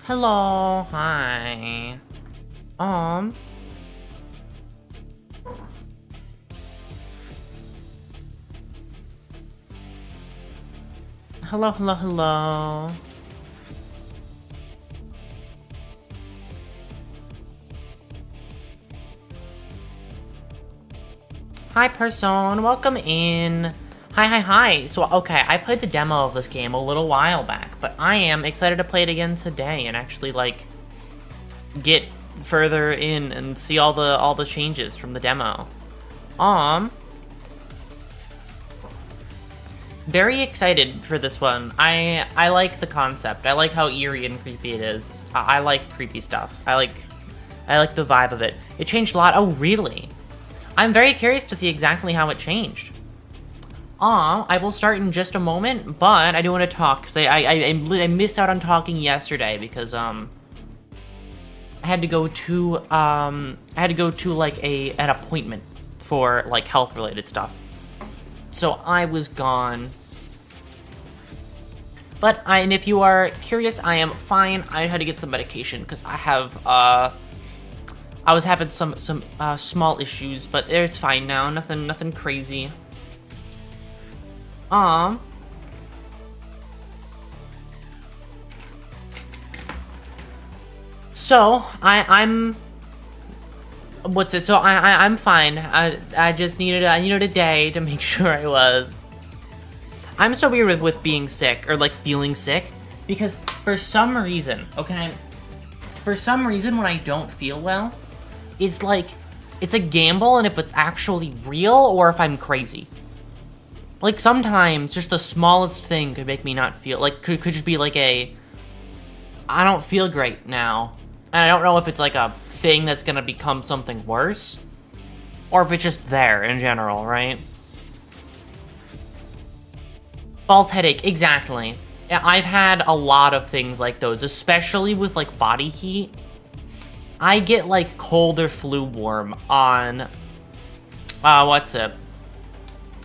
Hello, hi. Um, hello. Hi, person, welcome in. Hi. So, okay, I played the demo of this game a little while back, but I am excited to play it again today and actually, like, get further in and see all the changes from the demo. Um, very excited for this one. I like the concept. I like how eerie and creepy it is. I like creepy stuff. I like the vibe of it. It changed a lot. Oh, really? I'm very curious to see exactly how it changed. I will start in just a moment, but I do want to talk because I missed out on talking yesterday because I had to go to like an appointment for like health related stuff. So I was gone. And if you are curious, I am fine. I had to get some medication because I was having some small issues, but it's fine now. Nothing crazy. Um. So I'm. What's it? So I'm fine. I just needed a day to make sure I was. I'm so weird with being sick or like feeling sick because for some reason, okay, for some reason when I don't feel well, it's like it's a gamble and if it's actually real or if I'm crazy. Like sometimes just the smallest thing could make me not feel like could just be like I don't feel great now. And I don't know if it's like a thing that's gonna become something worse or if it's just there in general, right? False headache, exactly. Yeah, I've had a lot of things like those, especially with like body heat. I get like cold or flu warm on, what's it?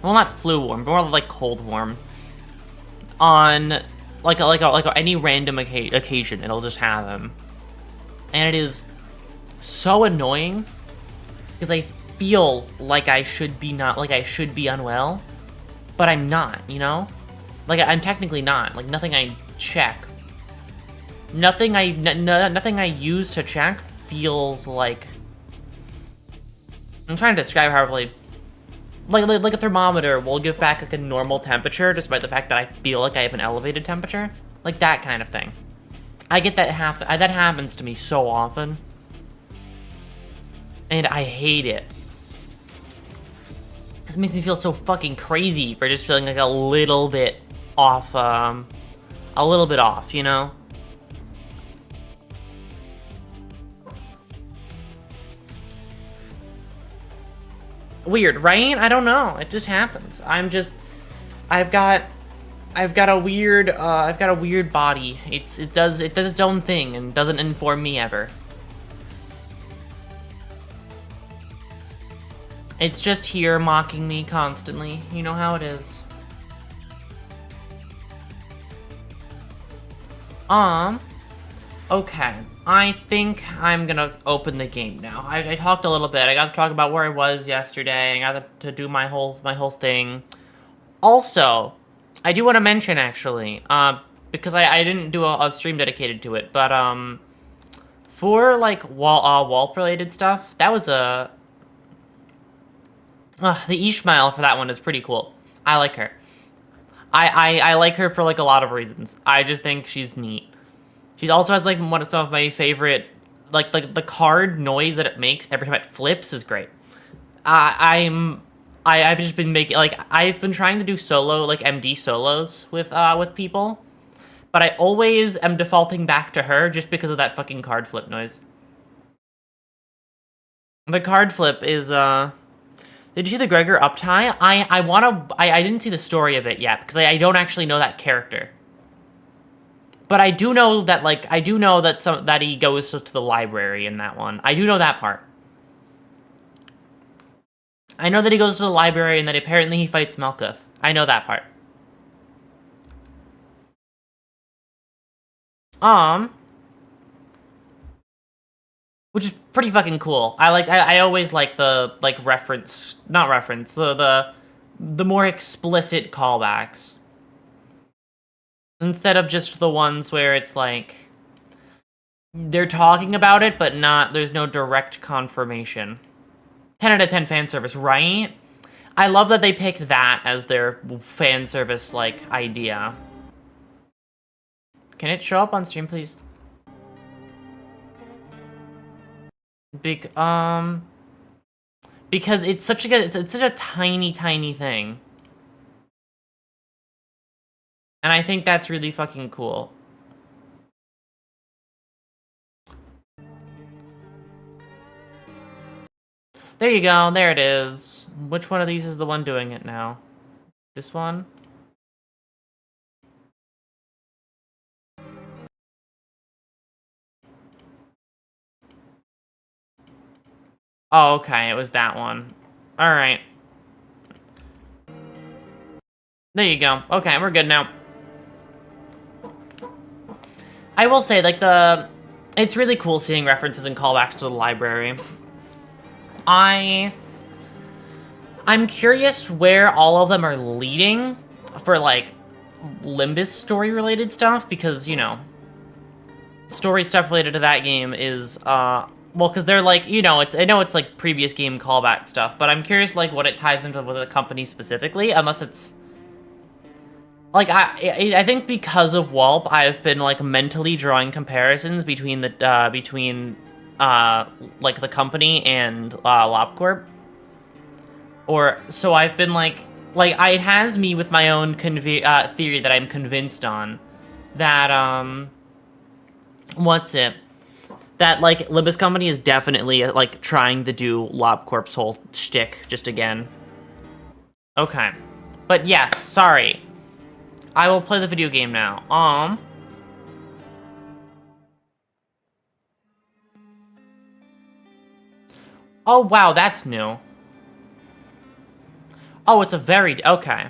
Well, not flu warm, but more like cold warm. On like any random occasion, it'll just have them, and it is so annoying because I feel like I should be not like I should be unwell, but I'm not, you know? Like I'm technically not. Like nothing I check, nothing I use to check feels like. I'm trying to describe how really. Like a thermometer will give back like a normal temperature despite the fact that I feel like I have an elevated temperature. Like that kind of thing. I get that that happens to me so often. And I hate it. Because it makes me feel so fucking crazy for just feeling like a little bit off, you know? Weird, right? I don't know. It just happens. I've got I've got a weird body. It does its own thing and doesn't inform me ever. It's just here mocking me constantly. You know how it is. Okay. I think I'm gonna open the game now. I talked a little bit. I got to talk about where I was yesterday. I got to do my whole thing. Also, I do want to mention actually, because I didn't do a stream dedicated to it, but for like wall related stuff, that was the Ishmael for that one is pretty cool. I like her. I like her for like a lot of reasons. I just think she's neat. She also has like some of my favorite, like the card noise that it makes every time it flips is great. I've just been making like I've been trying to do solo like MD solos with people, but I always am defaulting back to her just because of that fucking card flip noise. The card flip is Did you see the Gregor uptie? I didn't see the story of it yet because I don't actually know that character. But I do know that that he goes to the library in that one. I do know that part. I know that he goes to the library and that apparently he fights Melkuth. I know that part. Um, which is pretty fucking cool. I always like the not reference, the more explicit callbacks. Instead of just the ones where it's like they're talking about it, but there's no direct confirmation. 10 out of 10 fan service, right? I love that they picked that as their fan service, like, idea. Can it show up on stream, please? Because it's such a tiny, tiny thing. And I think that's really fucking cool. There you go, there it is. Which one of these is the one doing it now? This one? Oh, okay, it was that one. Alright. There you go. Okay, we're good now. I will say, like, it's really cool seeing references and callbacks to the library. I'm curious where all of them are leading for, like, Limbus story-related stuff, because, you know, story stuff related to that game is, well, because they're, like, you know, I know it's, like, previous game callback stuff, but I'm curious, like, what it ties into with the company specifically, unless it's... Like, I think because of Wulp, I've been, like, mentally drawing comparisons between the, like, the company and, LobCorp. So I've been, like, it has me with my own theory that I'm convinced on. That, that, like, Limbus Company is definitely, like, trying to do LobCorp's whole shtick just again. Okay. But yes, sorry. I will play the video game now. Oh, wow, that's new. Oh, it's a very... Okay.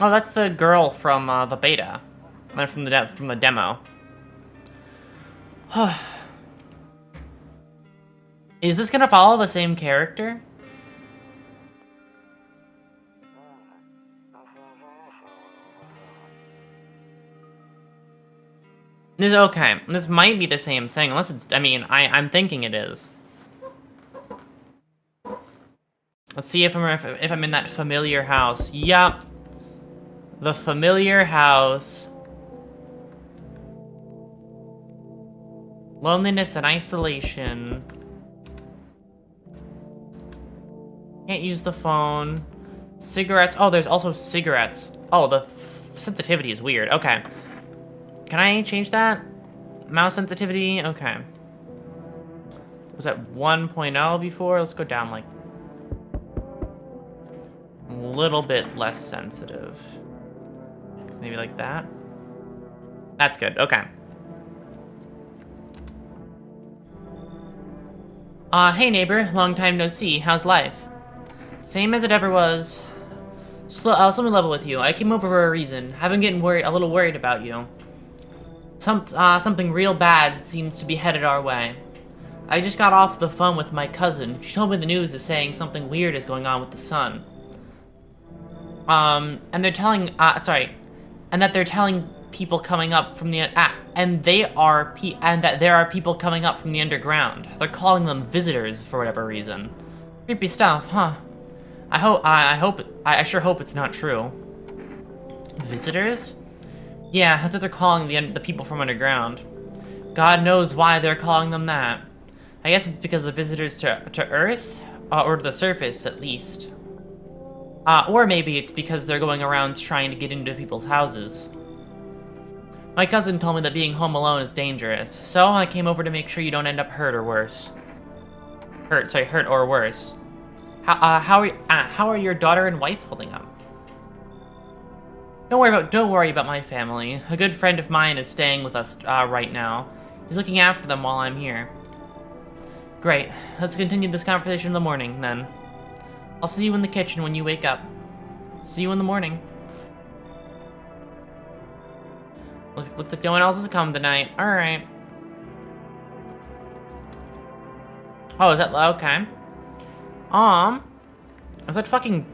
Oh, that's the girl from the beta, from the demo. Is this gonna follow the same character? Okay. This might be the same thing, unless it's. I mean, I'm thinking it is. Let's see if I'm in that familiar house. Yup. The familiar house. Loneliness and isolation. Can't use the phone. Cigarettes. Oh, there's also cigarettes. Oh, the sensitivity is weird. Okay. Can I change that? Mouse sensitivity? Okay. Was that 1.0 before? Let's go down like a little bit less sensitive. Maybe like that. That's good. Okay. Hey neighbor, long time no see. How's life? Same as it ever was. Let me level with you. I came over for a reason. I've been getting a little worried about you. Something real bad seems to be headed our way. I just got off the phone with my cousin. She told me the news is saying something weird is going on with the sun. And they're telling, and that they're telling people coming up from the, and that there are people coming up from the underground. They're calling them visitors for whatever reason. Creepy stuff, huh? I sure hope it's not true. Visitors? Yeah, that's what they're calling the people from underground. God knows why they're calling them that. I guess it's because the visitors to Earth, or to the surface at least. Or maybe it's because they're going around trying to get into people's houses. My cousin told me that being home alone is dangerous, so I came over to make sure you don't end up hurt or worse. Hurt or worse. How are your daughter and wife holding up? Don't worry about my family. A good friend of mine is staying with us right now. He's looking after them while I'm here. Great. Let's continue this conversation in the morning, then. I'll see you in the kitchen when you wake up. See you in the morning. Looks like no one else has come tonight. Alright. Oh, is that... okay. Is that fucking...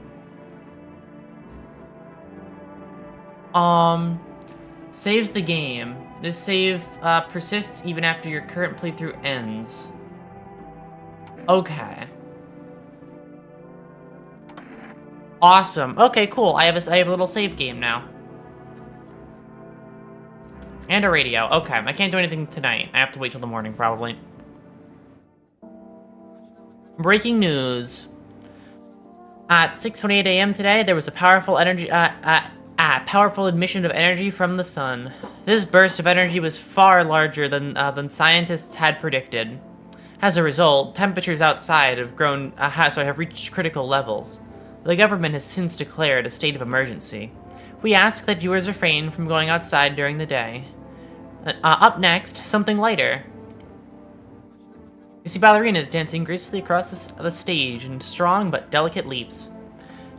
Saves the game. This save, persists even after your current playthrough ends. Okay. Awesome. Okay, cool. I have a little save game now. And a radio. Okay, I can't do anything tonight. I have to wait till the morning, probably. Breaking news. At 6:28 a.m. today, there was a powerful powerful emission of energy from the sun. This burst of energy was far larger than scientists had predicted. As a result, temperatures outside have reached critical levels. The government has since declared a state of emergency. We ask that viewers refrain from going outside during the day. Up next, something lighter. You see ballerinas dancing gracefully across the stage in strong but delicate leaps.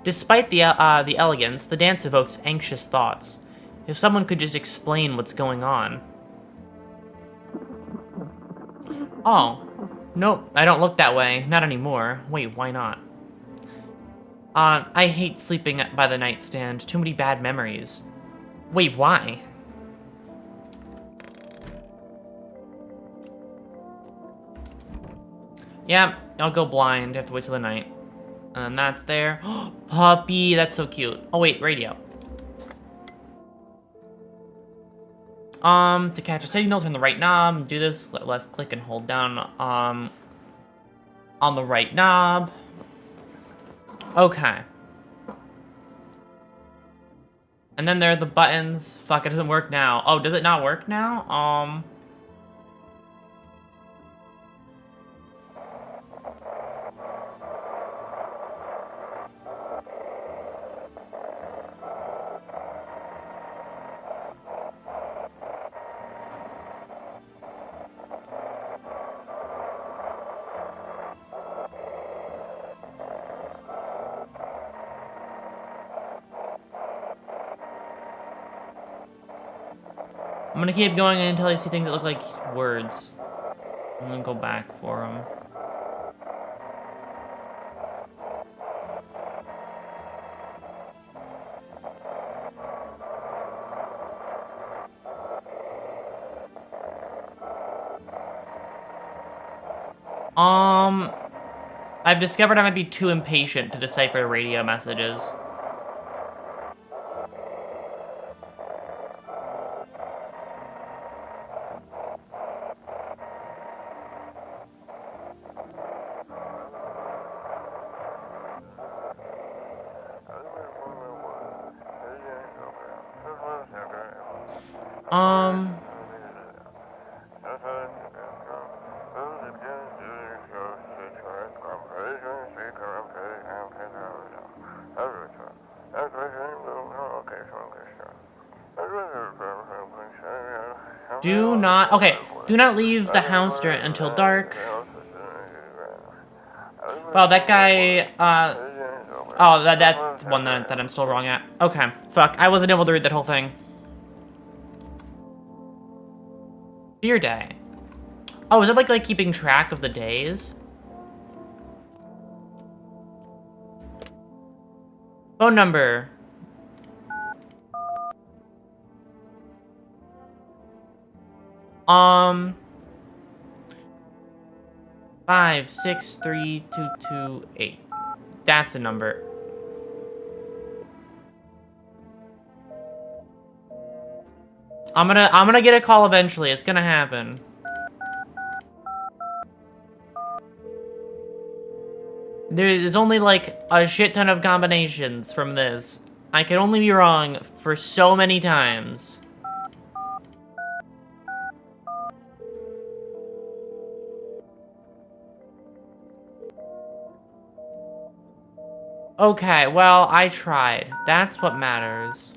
Despite the elegance, the dance evokes anxious thoughts. If someone could just explain what's going on. Oh. Nope, I don't look that way. Not anymore. Wait, why not? I hate sleeping by the nightstand. Too many bad memories. Wait, why? Yeah, I'll go blind. I have to wait till the night. And then that's there. Puppy, that's so cute. Oh wait, radio. To catch a signal, turn the right knob. Do this. Left click and hold down on the right knob. Okay. And then there are the buttons. Fuck, it doesn't work now. Oh, does it not work now? I'm gonna keep going until I see things that look like words. I'm gonna go back for them. I've discovered I might be too impatient to decipher radio messages. Do not leave the house until dark. Wow, that guy, oh, that's one that I'm still wrong at. Okay, fuck, I wasn't able to read that whole thing. Beer day. Oh, is it like keeping track of the days? Phone number. 5632228. That's the number. I'm gonna get a call eventually. It's gonna happen. There's only like a shit ton of combinations from this. I could only be wrong for so many times. Okay, well, I tried. That's what matters.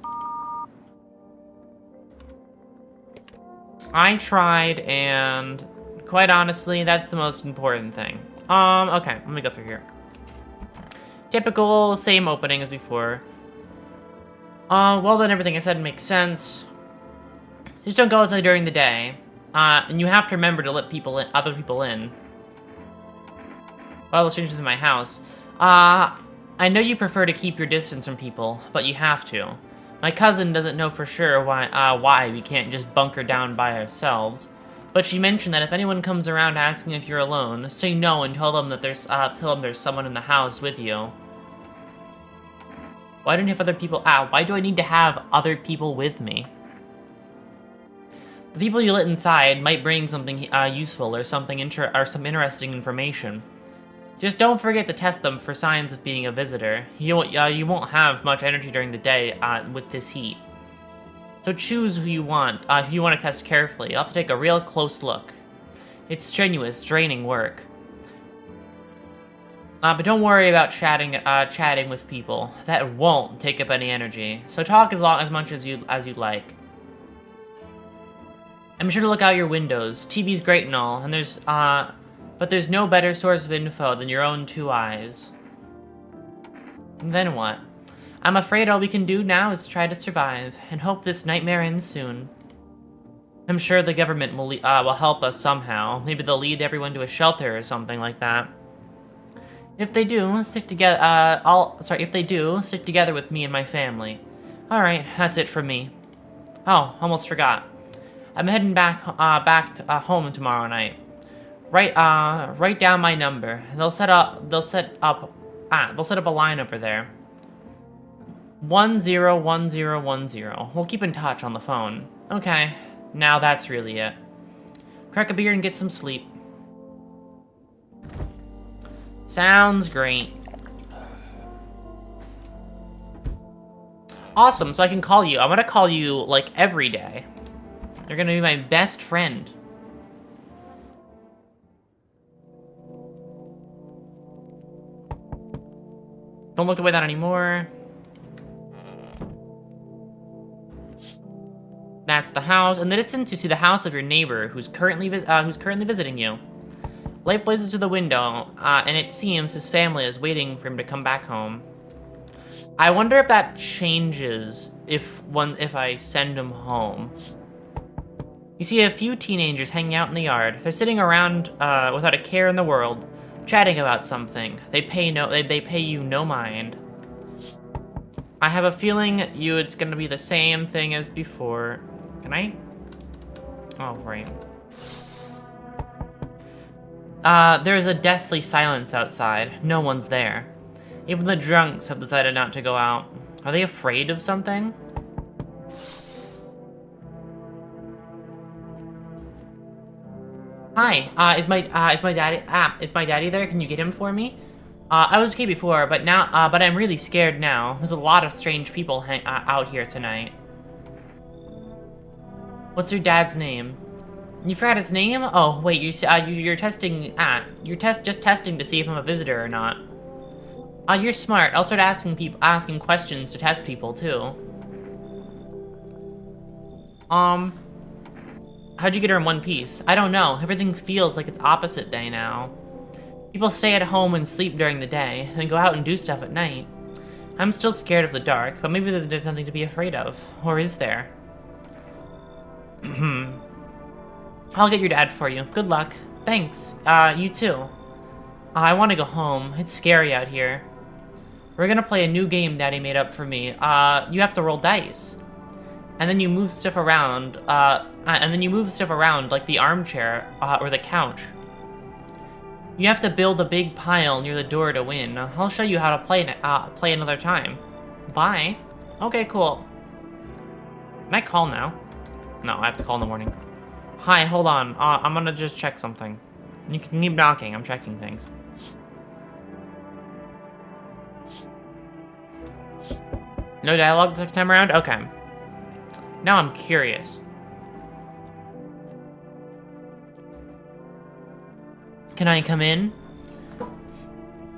I tried, and quite honestly, that's the most important thing. Okay, let me go through here. Typical, same opening as before. Well then everything I said makes sense. Just don't go outside during the day. And you have to remember to let other people in. Well, let's change into my house. I know you prefer to keep your distance from people, but you have to. My cousin doesn't know for sure why we can't just bunker down by ourselves. But she mentioned that if anyone comes around asking if you're alone, say no and tell them that there's someone in the house with you. Why don't you have other people? Why do I need to have other people with me? The people you let inside might bring something useful or some interesting information. Just don't forget to test them for signs of being a visitor. You won't have much energy during the day with this heat. So choose who you want to test carefully. You'll have to take a real close look. It's strenuous, draining work. But don't worry about chatting with people. That won't take up any energy. So talk as much as you'd like. I'm sure to look out your windows. TV's great and all, and but there's no better source of info than your own two eyes. And then what? I'm afraid all we can do now is try to survive, and hope this nightmare ends soon. I'm sure the government will help us somehow. Maybe they'll lead everyone to a shelter or something like that. If they do, stick together. If they do, stick together with me and my family. All right, that's it from me. Oh, almost forgot. I'm heading back home tomorrow night. Write down my number. They'll set up a line over there. 101010. We'll keep in touch on the phone. Okay, now that's really it. Crack a beer and get some sleep. Sounds great. Awesome, so I can call you. I'm gonna call you, like, every day. You're gonna be my best friend. Don't look the way that anymore. That's the house. In the distance, you see the house of your neighbor, who's currently visiting you. Light blazes through the window, and it seems his family is waiting for him to come back home. I wonder if that changes if I send him home. You see a few teenagers hanging out in the yard. They're sitting around without a care in the world, chatting about something. They pay you no mind. I have a feeling it's gonna be the same thing as before. Can I? Oh, right. There is a deathly silence outside. No one's there. Even the drunks have decided not to go out. Are they afraid of something? Hi, is my daddy there? Can you get him for me? I was okay before, but I'm really scared now. There's a lot of strange people out here tonight. What's your dad's name? You forgot his name? Oh, wait, you're testing, just testing to see if I'm a visitor or not. You're smart. I'll start asking questions to test people, too. How'd you get her in one piece? I don't know. Everything feels like it's opposite day now. People stay at home and sleep during the day, and go out and do stuff at night. I'm still scared of the dark, but maybe there's nothing to be afraid of. Or is there? I'll get your dad for you. Good luck. Thanks. You too. I want to go home. It's scary out here. We're gonna play a new game Daddy made up for me. You have to roll dice. And then you move stuff around, like the armchair, or the couch. You have to build a big pile near the door to win. I'll show you how to play another time. Bye. Okay, cool. Can I call now? No, I have to call in the morning. Hi, hold on. I'm gonna just check something. You can keep knocking. I'm checking things. No dialogue this time around? Okay. Now I'm curious. Can I come in?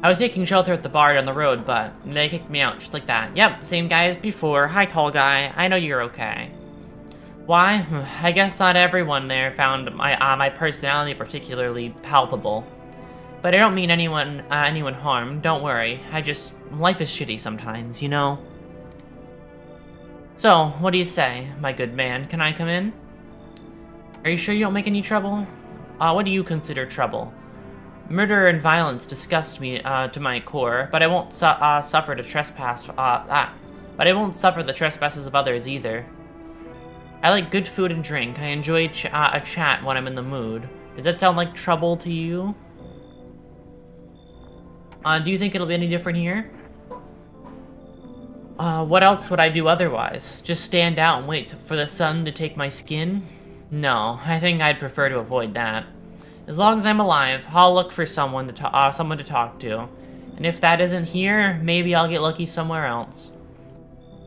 I was taking shelter at the bar down the road, but they kicked me out just like that. Yep, same guy as before. Hi, tall guy. I know you're okay. Why? I guess not everyone there found my personality particularly palpable. But I don't mean anyone harm. Don't worry. Life is shitty sometimes, you know? So, what do you say, my good man? Can I come in? Are you sure you don't make any trouble? What do you consider trouble? Murder and violence disgust me to my core, but I won't suffer the trespass. But I won't suffer the trespasses of others either. I like good food and drink. I enjoy a chat when I'm in the mood. Does that sound like trouble to you? Do you think it'll be any different here? What else would I do otherwise? Just stand out and wait for the sun to take my skin? No, I think I'd prefer to avoid that. As long as I'm alive, I'll look for someone to talk to. And if that isn't here, maybe I'll get lucky somewhere else.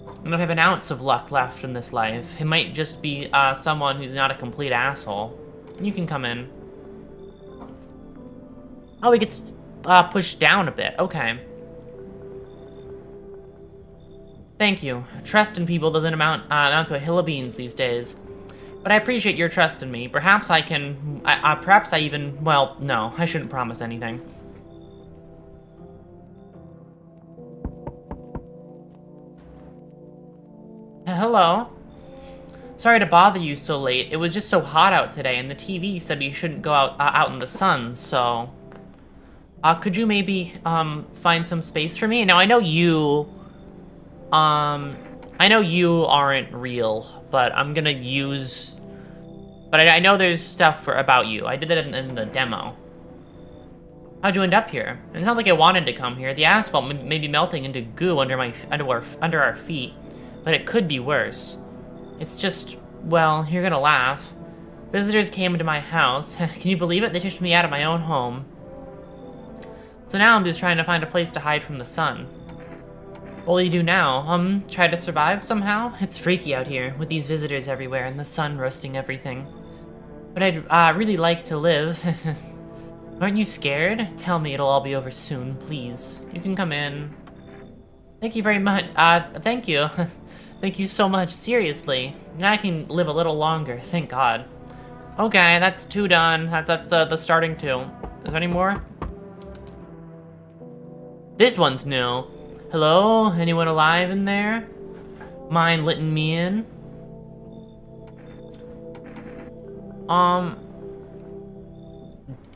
I don't have an ounce of luck left in this life. It might just be someone who's not a complete asshole. You can come in. Oh, he gets pushed down a bit. Okay. Thank you. Trust in people doesn't amount to a hill of beans these days. But I appreciate your trust in me. Perhaps I can... perhaps I even... Well, no. I shouldn't promise anything. Hello. Sorry to bother you so late. It was just so hot out today, and the TV said we shouldn't go out in the sun, so... could you maybe, find some space for me? Now, I know you aren't real, but I'm gonna use... But I know there's stuff about you. I did that in the demo. How'd you end up here? It's not like I wanted to come here. The asphalt may be melting into goo under our feet, but it could be worse. It's just, well, you're gonna laugh. Visitors came into my house. Can you believe it? They pushed me out of my own home. So now I'm just trying to find a place to hide from the sun. What will you do now? Try to survive somehow? It's freaky out here, with these visitors everywhere and the sun roasting everything. But I'd really like to live. Aren't you scared? Tell me it'll all be over soon, please. You can come in. Thank you very much. Thank you. Thank you so much, seriously. Now I can live a little longer, thank God. Okay, that's 2 done. That's the starting 2. Is there any more? This one's new. Hello? Anyone alive in there? Mind letting me in?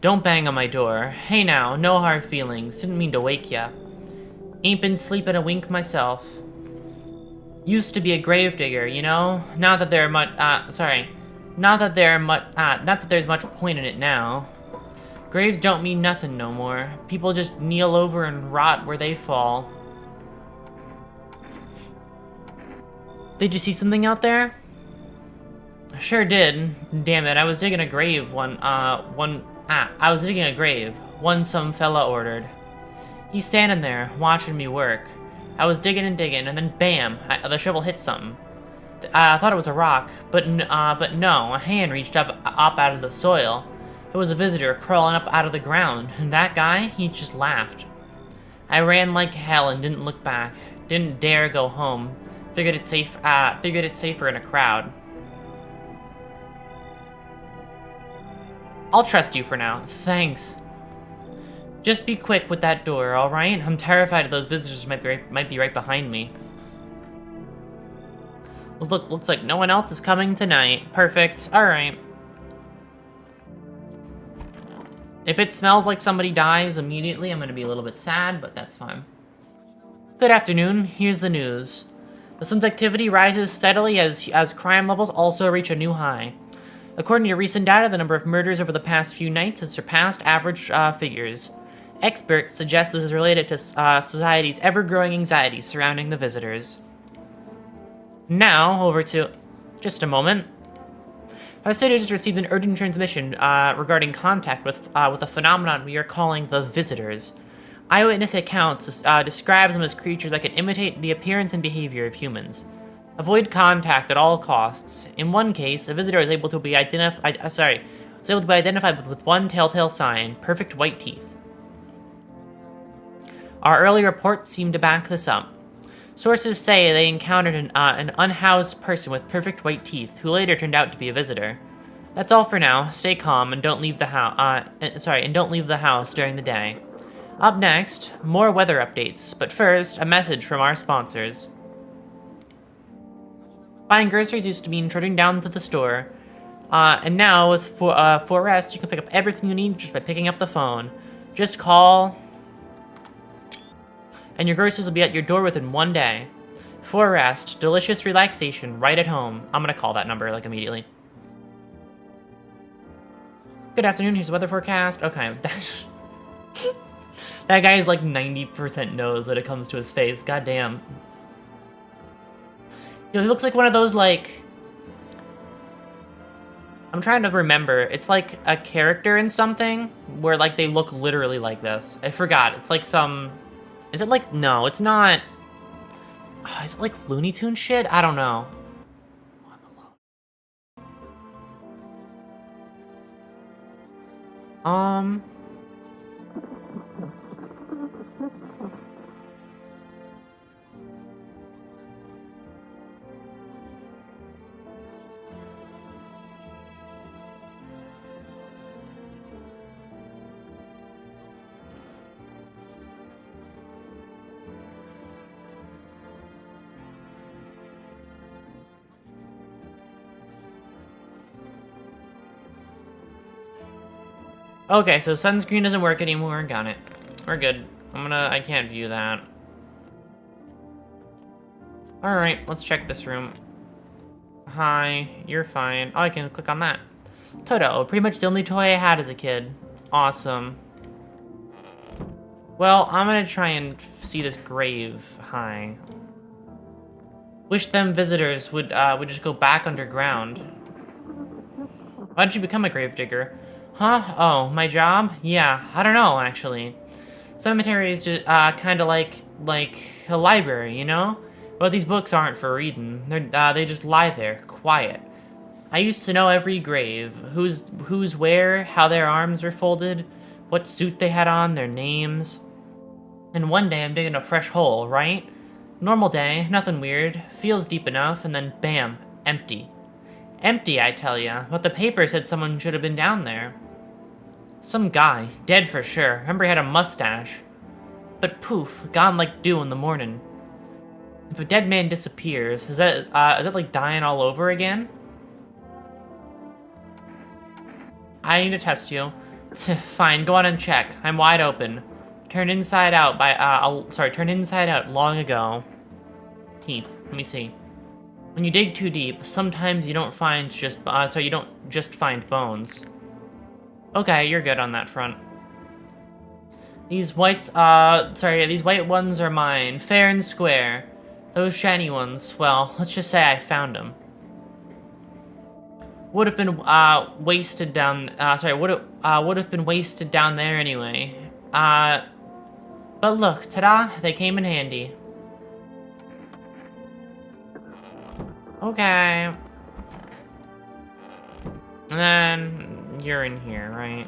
Don't bang on my door. Hey now, no hard feelings. Didn't mean to wake ya. Ain't been sleeping a wink myself. Used to be a gravedigger, you know? Not that there's much point in it now. Graves don't mean nothing no more. People just kneel over and rot where they fall. Did you see something out there? I sure did. Damn it, I was digging a grave one some fella ordered. He's standing there, watching me work. I was digging and digging, and then bam, the shovel hit something. I thought it was a rock, but no, a hand reached up out of the soil. It was a visitor crawling up out of the ground, and that guy, he just laughed. I ran like hell and didn't look back. Didn't dare go home. Figured it safer in a crowd. I'll trust you for now. Thanks. Just be quick with that door, alright? I'm terrified those visitors might be right behind me. Looks like no one else is coming tonight. Perfect. Alright. If it smells like somebody dies immediately, I'm gonna be a little bit sad, but that's fine. Good afternoon. Here's the news. The sun's activity rises steadily as crime levels also reach a new high. According to recent data, the number of murders over the past few nights has surpassed average figures. Experts suggest this is related to society's ever-growing anxiety surrounding the visitors. Now, over to... just a moment. Our studio just received an urgent transmission regarding contact with a phenomenon we are calling the visitors. Eyewitness accounts describes them as creatures that can imitate the appearance and behavior of humans. Avoid contact at all costs. In one case, a visitor is able to be identified with one telltale sign: perfect white teeth. Our early reports seem to back this up. Sources say they encountered an unhoused person with perfect white teeth, who later turned out to be a visitor. That's all for now. Stay calm and don't leave the house during the day. Up next, more weather updates, but first, a message from our sponsors. Buying groceries used to mean trudging down to the store, and now with Forest, you can pick up everything you need just by picking up the phone. Just call, and your groceries will be at your door within 1 day. Forest, delicious relaxation right at home. I'm gonna call that number like immediately. Good afternoon, here's the weather forecast. Okay, that guy is like 90% knows when it comes to his face. God damn. You know, he looks like one of those, like... I'm trying to remember. It's like a character in something where, like, they look literally like this. I forgot. It's like some... Is it like... No, it's not... Oh, is it like Looney Tunes shit? I don't know. Okay, so sunscreen doesn't work anymore. Got it. We're good. I can't view that. Alright, let's check this room. Hi, you're fine. Oh, I can click on that. Toto, pretty much the only toy I had as a kid. Awesome. Well, I'm gonna try and see this grave. Hi. Wish them visitors would just go back underground. Why did you become a gravedigger? Huh? Oh, my job? Yeah, I don't know, actually. Cemetery is just, kind of like a library, you know? But these books aren't for reading. They just lie there, quiet. I used to know every grave, who's where, how their arms were folded, what suit they had on, their names. And one day I'm digging a fresh hole, right? Normal day, nothing weird, feels deep enough, and then bam, empty. Empty, I tell ya, but the paper said someone should have been down there. Some guy, dead for sure. Remember he had a mustache. But poof, gone like dew in the morning. If a dead man disappears, is that like dying all over again? I need to test you. Fine, go on and check. I'm wide open. Turned inside out turned inside out long ago. Teeth, let me see. When you dig too deep, sometimes you don't find you don't just find bones. Okay, you're good on that front. These white ones are mine, fair and square. Those shiny ones, well, let's just say I found them. Would have been wasted down. Would have been wasted down there anyway. But look, ta-da! They came in handy. Okay. And then you're in here, right?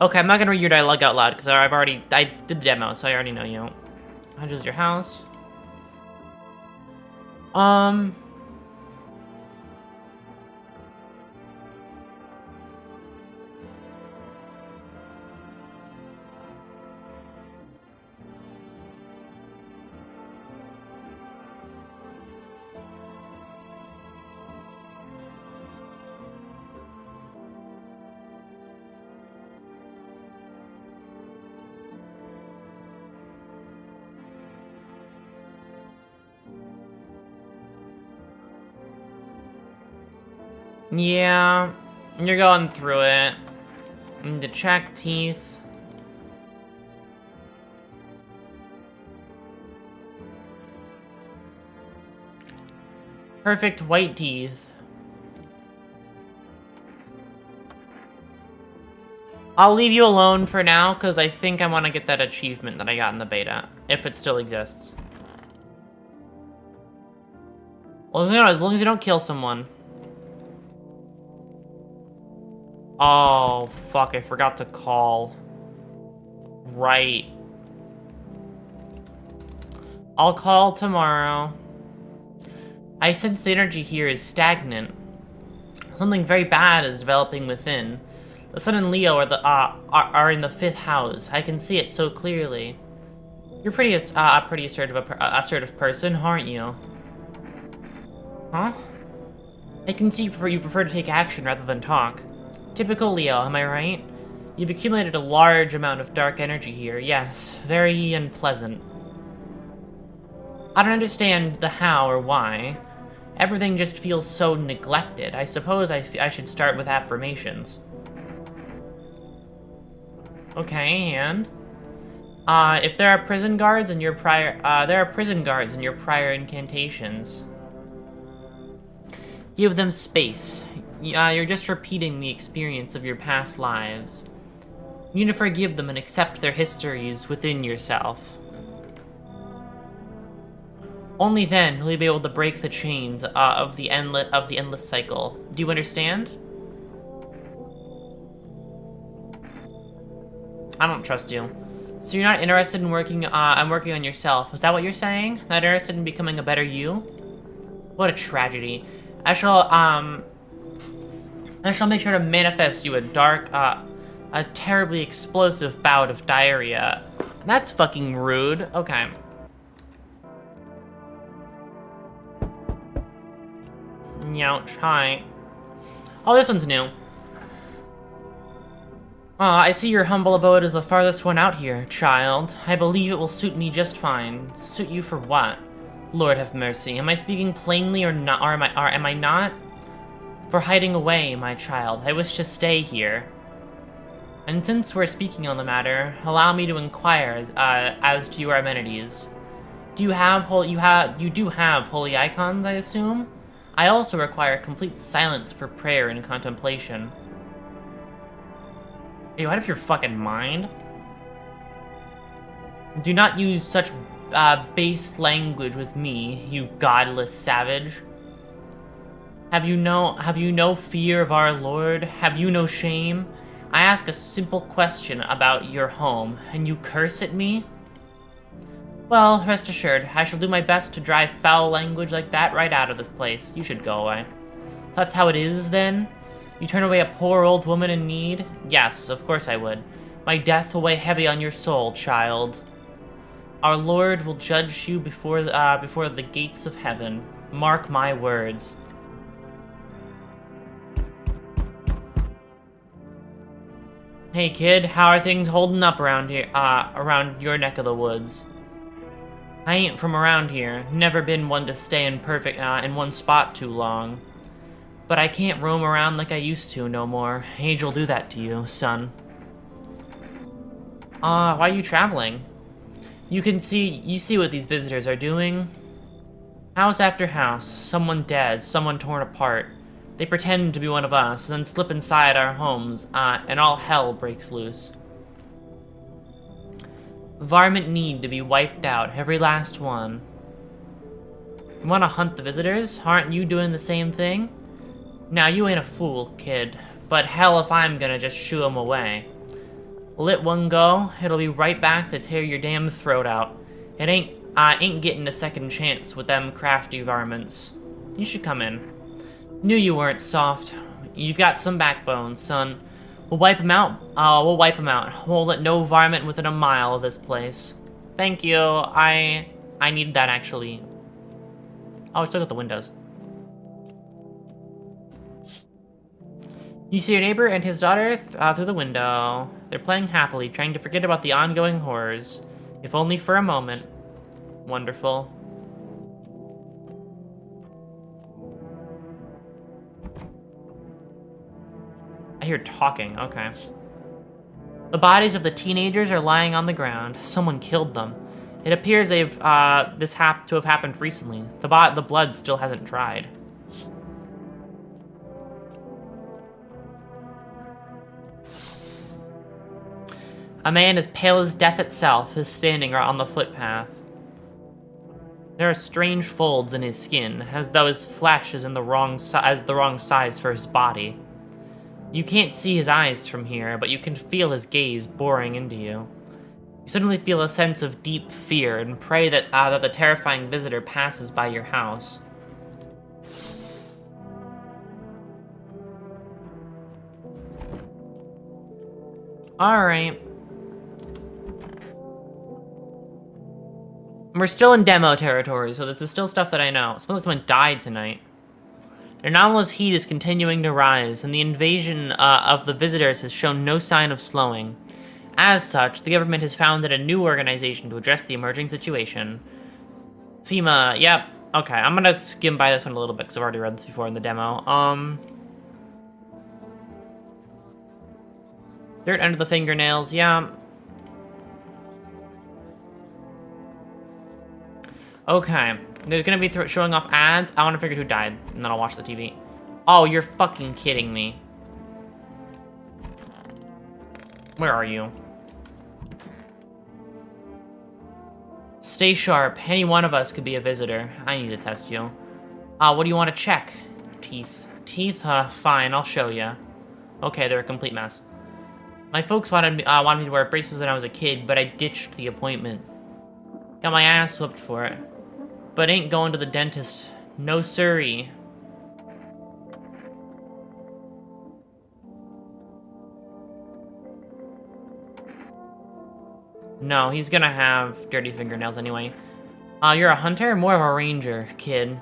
Okay, I'm not gonna read your dialogue out loud because I did the demo, so I already know you. How does your house? Yeah, you're going through it. Need to check teeth. Perfect white teeth. I'll leave you alone for now, because I think I want to get that achievement that I got in the beta, if it still exists. Well, you know, as long as you don't kill someone. Oh, fuck, I forgot to call. Right. I'll call tomorrow. I sense the energy here is stagnant. Something very bad is developing within. The Sun and Leo are in the 5th house. I can see it so clearly. You're a pretty assertive person, aren't you? Huh? I can see you prefer to take action rather than talk. Typical Leo, am I right? You've accumulated a large amount of dark energy here. Yes, very unpleasant. I don't understand the how or why. Everything just feels so neglected. I suppose I should start with affirmations. Okay, and if there are prison guards in your prior incantations, give them space. You're just repeating the experience of your past lives. You need to forgive them and accept their histories within yourself. Only then will you be able to break the chains of the endless cycle. Do you understand? I don't trust you. So you're not interested in working on yourself. Is that what you're saying? Not interested in becoming a better you? What a tragedy. I shall make sure to manifest you a terribly explosive bout of diarrhea. That's fucking rude. Okay. Youch, hi. Oh, this one's new. I see your humble abode is the farthest one out here, child. I believe it will suit me just fine. Suit you for what? Lord have mercy. Am I speaking plainly or not? Or am I not? For hiding away, my child. I wish to stay here. And since we're speaking on the matter, allow me to inquire as to your amenities. You do have holy icons, I assume? I also require complete silence for prayer and contemplation. Are you out of your fucking mind? Do not use such base language with me, you godless savage. Have you no fear of our Lord? Have you no shame? I ask a simple question about your home, and you curse at me? Well, rest assured, I shall do my best to drive foul language like that right out of this place. You should go away. That's how it is, then? You turn away a poor old woman in need? Yes, of course I would. My death will weigh heavy on your soul, child. Our Lord will judge you before the gates of heaven. Mark my words. Hey kid, how are things holding up around here, around your neck of the woods? I ain't from around here, never been one to stay in one spot too long. But I can't roam around like I used to no more. Age will do that to you, son. Why are you traveling? You see what these visitors are doing? House after house, someone dead, someone torn apart. They pretend to be one of us, then slip inside our homes, and all hell breaks loose. Varmint need to be wiped out, every last one. You wanna hunt the visitors? Aren't you doing the same thing? Now, you ain't a fool, kid, but hell if I'm gonna just shoo 'em away. Let one go, it'll be right back to tear your damn throat out. It ain't getting a second chance with them crafty varmints. You should come in. Knew you weren't soft. You've got some backbone, son. We'll wipe 'em out. We'll wipe 'em out. We'll let no varmint within a mile of this place. Thank you. I needed that, actually. Oh, I still got the windows. You see your neighbor and his daughter through the window. They're playing happily, trying to forget about the ongoing horrors. If only for a moment. Wonderful. I hear talking, okay. The bodies of the teenagers are lying on the ground. Someone killed them. It appears to have happened recently. The blood still hasn't dried. A man as pale as death itself is standing on the footpath. There are strange folds in his skin, as though his flesh is the wrong size for his body. You can't see his eyes from here, but you can feel his gaze boring into you. You suddenly feel a sense of deep fear and pray that, that the terrifying visitor passes by your house. Alright. We're still in demo territory, so this is still stuff that I know. It smells like someone died tonight. The anomalous heat is continuing to rise, and the invasion of the visitors has shown no sign of slowing. As such, the government has founded a new organization to address the emerging situation. FEMA, yep. Okay, I'm gonna skim by this one a little bit, because I've already read this before in the demo. Dirt under the fingernails, yeah. Okay, there's gonna be showing off ads. I want to figure out who died, and then I'll watch the TV. Oh, you're fucking kidding me. Where are you? Stay sharp. Any one of us could be a visitor. I need to test you. What do you want to check? Teeth. Teeth? Fine, I'll show you. Okay, they're a complete mess. My folks wanted me to wear braces when I was a kid, but I ditched the appointment. Got my ass whooped for it. But ain't going to the dentist. No siree. No, he's gonna have dirty fingernails anyway. You're a hunter? More of a ranger, kid.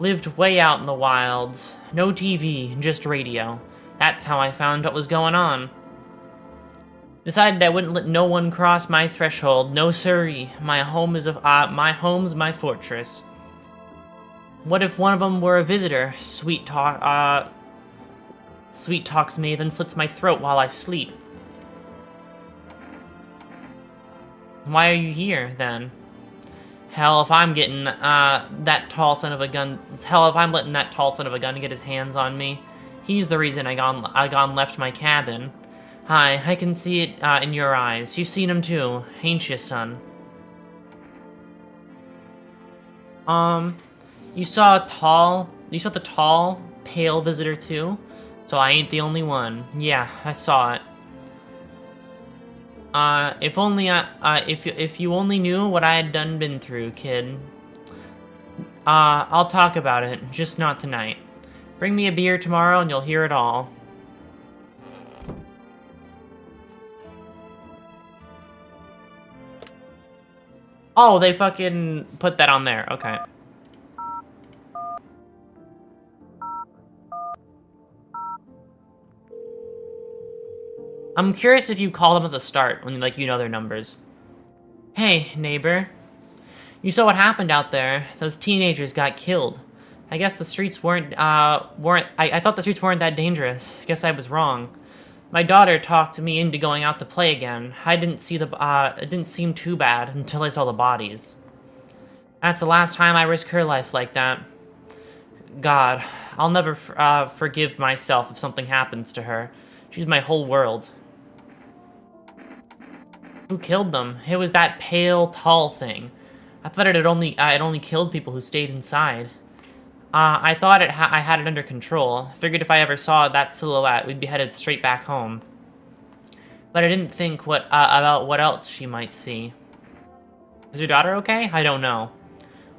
Lived way out in the wilds. No TV, just radio. That's how I found what was going on. Decided I wouldn't let no one cross my threshold. No siree. My home's my fortress. What if one of them were a visitor? Sweet talks me, then slits my throat while I sleep. Why are you here, then? Hell, if I'm getting, that tall son of a gun... Hell, if I'm letting that tall son of a gun get his hands on me. He's the reason I gone left my cabin. Hi, I can see it, in your eyes. You've seen him too, ain't you, son? You saw the tall, pale visitor too? So I ain't the only one. Yeah, I saw it. If you only knew what I had been through, kid. I'll talk about it, just not tonight. Bring me a beer tomorrow and you'll hear it all. Oh, they fucking put that on there, okay. I'm curious if you call them at the start, when, like, you know their numbers. Hey, neighbor. You saw what happened out there. Those teenagers got killed. I guess the streets weren't, I thought the streets weren't that dangerous. Guess I was wrong. My daughter talked me into going out to play again. I didn't see it didn't seem too bad until I saw the bodies. That's the last time I risk her life like that. God, I'll never, forgive myself if something happens to her. She's my whole world. Who killed them? It was that pale, tall thing. I thought it only killed people who stayed inside. I thought I had it under control. Figured if I ever saw that silhouette, we'd be headed straight back home. But I didn't think about what else she might see. Is your daughter okay? I don't know.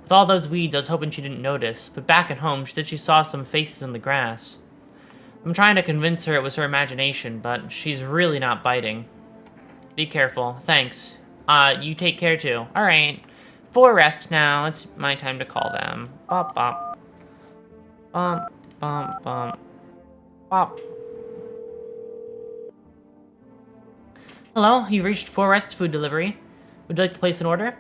With all those weeds, I was hoping she didn't notice. But back at home, she said she saw some faces in the grass. I'm trying to convince her it was her imagination, but she's really not biting. Be careful. Thanks. You take care too. Alright. For rest now. It's my time to call them. Bop, bop. Bump, bump, bump. Bop. Hello, you've reached For Rest Food Delivery. Would you like to place an order?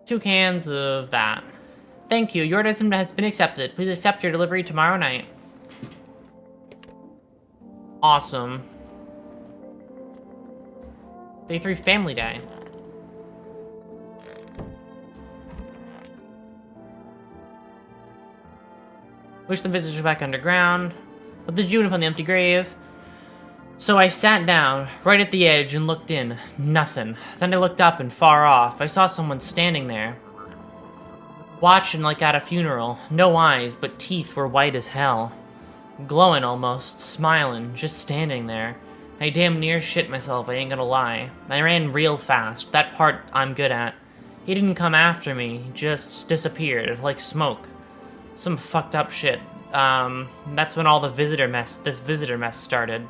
2 cans of that. Thank you. Your order has been accepted. Please accept your delivery tomorrow night. Awesome. Day 3 Family Day. Wish the visitors were back underground. But the June on the empty grave. So I sat down, right at the edge, and looked in. Nothing. Then I looked up, and far off, I saw someone standing there. Watching like at a funeral. No eyes, but teeth were white as hell. Glowing almost, smiling, just standing there. I damn near shit myself, I ain't gonna lie. I ran real fast. That part I'm good at. He didn't come after me, he just disappeared, like smoke. Some fucked up shit. That's when all the this visitor mess started.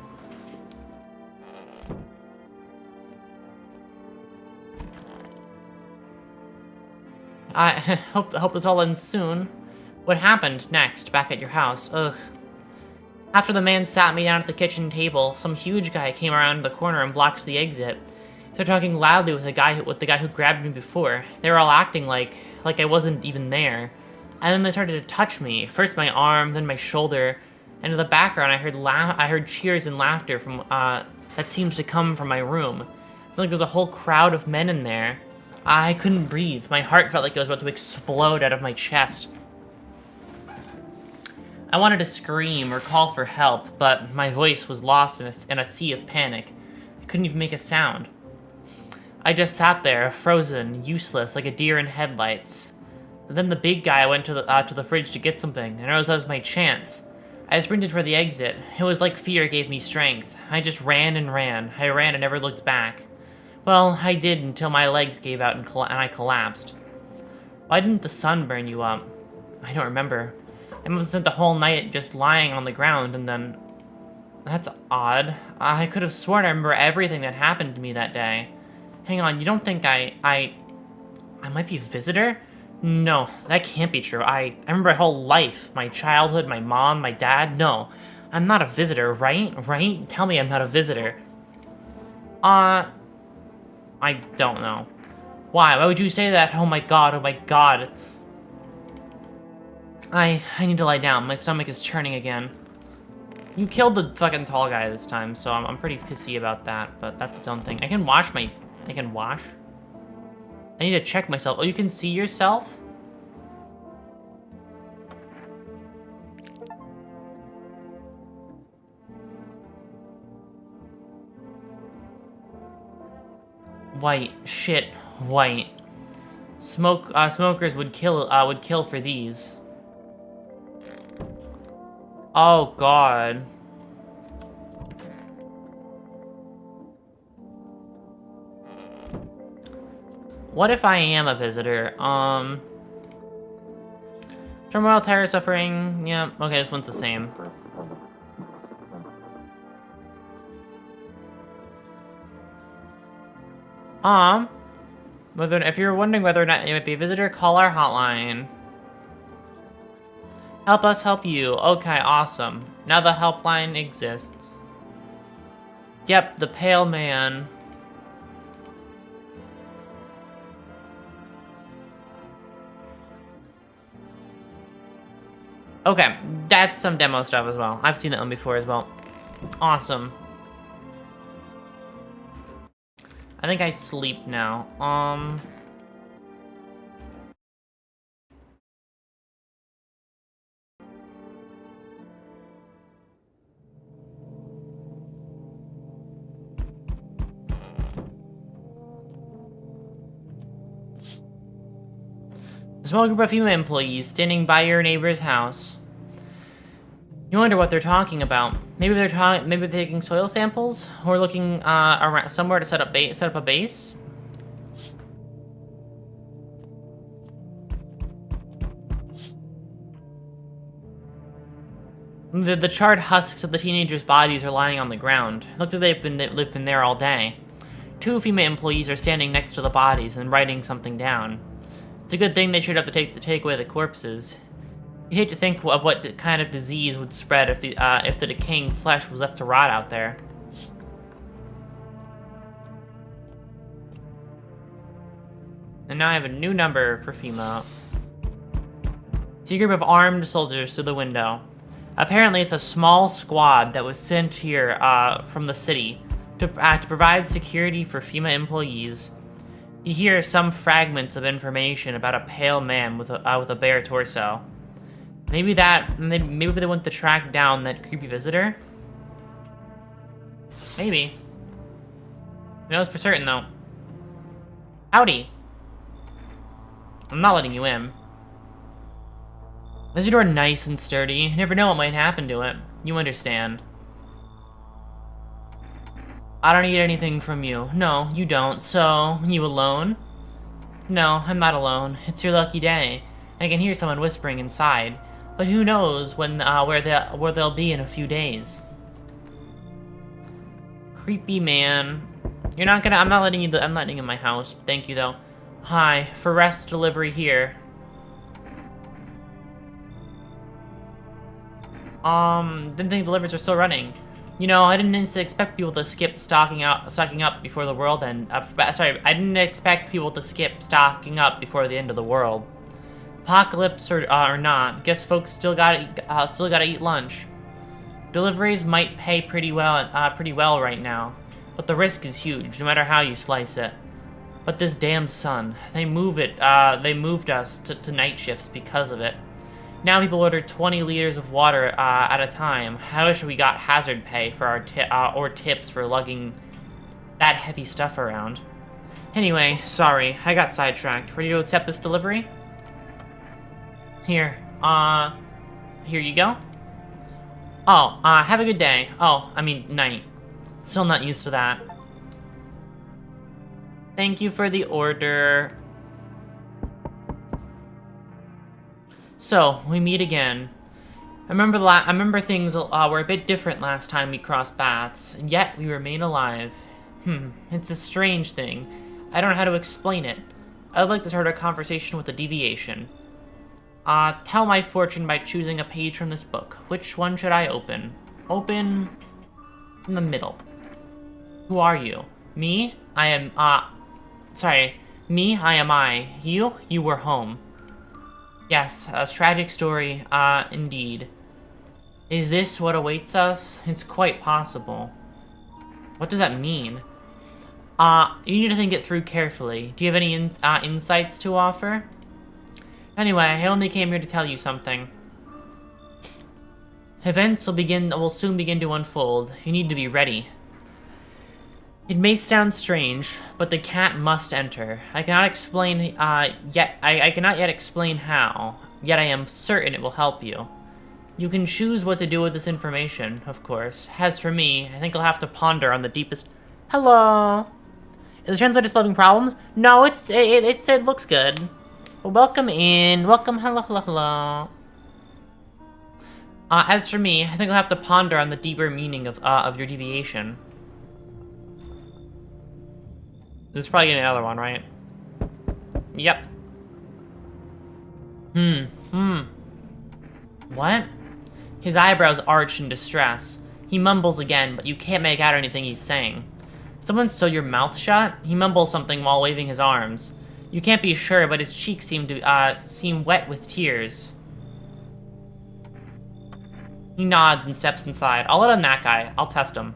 I hope this all ends soon. What happened next, back at your house? Ugh. After the man sat me down at the kitchen table, some huge guy came around the corner and blocked the exit. He started talking loudly with the guy who grabbed me before. They were all acting like I wasn't even there. And then they started to touch me. First my arm, then my shoulder. And in the background, I heard cheers and laughter from that seemed to come from my room. It's like there was a whole crowd of men in there. I couldn't breathe. My heart felt like it was about to explode out of my chest. I wanted to scream or call for help, but my voice was lost in a sea of panic. I couldn't even make a sound. I just sat there, frozen, useless, like a deer in headlights. But then the big guy went to the fridge to get something, and I realized that was my chance. I sprinted for the exit. It was like fear gave me strength. I just ran and ran. I ran and never looked back. Well, I did until my legs gave out and I collapsed. Why didn't the sun burn you up? I don't remember. I must have spent the whole night just lying on the ground and then... That's odd. I could have sworn I remember everything that happened to me that day. Hang on, you don't think I might be a visitor? No, that can't be true. I remember my whole life. My childhood, my mom, my dad. No, I'm not a visitor, right? Right? Tell me I'm not a visitor. I don't know. Why? Why would you say that? Oh my god, oh my god. I need to lie down. My stomach is churning again. You killed the fucking tall guy this time, so I'm pretty pissy about that, but that's its own thing. I can wash? I need to check myself. Oh, you can see yourself? White. Shit. White. Smokers would kill for these. Oh god. What if I am a visitor? Turmoil, terror, suffering. Yeah, okay, this one's the same. If you're wondering whether or not you might be a visitor, call our hotline. Help us help you. Okay, awesome. Now the helpline exists. Yep, the pale man. Okay, that's some demo stuff as well. I've seen that one before as well. Awesome. I think I sleep now. A small group of female employees standing by your neighbor's house. You wonder what they're talking about. Maybe they're taking soil samples, or looking around somewhere to set up a base. The charred husks of the teenagers' bodies are lying on the ground. Looks like they've been there all day. Two female employees are standing next to the bodies and writing something down. It's a good thing they showed up to take away the corpses. You'd hate to think of what kind of disease would spread if the decaying flesh was left to rot out there. And now I have a new number for FEMA. See a group of armed soldiers through the window. Apparently it's a small squad that was sent here from the city to provide security for FEMA employees. You hear some fragments of information about a pale man with a bare torso. Maybe they want to track down that creepy visitor? Maybe. Who knows for certain, though. Howdy. I'm not letting you in. Is your door nice and sturdy? You never know what might happen to it. You understand. I don't need anything from you. No, you don't. So, you alone? No, I'm not alone. It's your lucky day. I can hear someone whispering inside. But who knows when where they'll be in a few days. Creepy man. You're not gonna I'm not letting you I'm letting you in my house. Thank you though. Hi, for rest delivery here. Didn't think deliveries are still running. You know, I didn't expect people to skip stocking up before the world end. Sorry, I didn't expect people to skip stocking up before the end of the world. Apocalypse or not, guess folks still gotta eat lunch. Deliveries might pay pretty well right now, but the risk is huge, no matter how you slice it. But this damn sun, they moved us to night shifts because of it. Now people order 20 liters of water at a time. I wish we got hazard pay for our or tips for lugging that heavy stuff around. Anyway, sorry, I got sidetracked. Ready to accept this delivery? Here you go. Oh, have a good day. Oh, I mean, night. Still not used to that. Thank you for the order. So, we meet again. I remember things were a bit different last time we crossed paths, and yet we remain alive. It's a strange thing. I don't know how to explain it. I'd like to start a conversation with a deviation. Tell my fortune by choosing a page from this book. Which one should I open? Open in the middle. Who are you? Me? I am, sorry. Me? I am I. You? You were home. Yes, a tragic story, indeed. Is this what awaits us? It's quite possible. What does that mean? You need to think it through carefully. Do you have any insights to offer? Anyway, I only came here to tell you something. Events will soon begin to unfold. You need to be ready. It may sound strange, but the cat must enter. I cannot explain I cannot yet explain how, yet I am certain it will help you. You can choose what to do with this information, of course. As for me, I think I'll have to ponder on the deepest... Hello? Is the translator still having problems? No, it looks good. Well, welcome in. Welcome, hello. As for me, I think I'll have to ponder on the deeper meaning of your deviation. This is probably gonna be another one, right? Yep. What? His eyebrows arch in distress. He mumbles again, but you can't make out anything he's saying. Someone sew your mouth shut? He mumbles something while waving his arms. You can't be sure, but his cheeks seem wet with tears. He nods and steps inside. I'll let in that guy. I'll test him.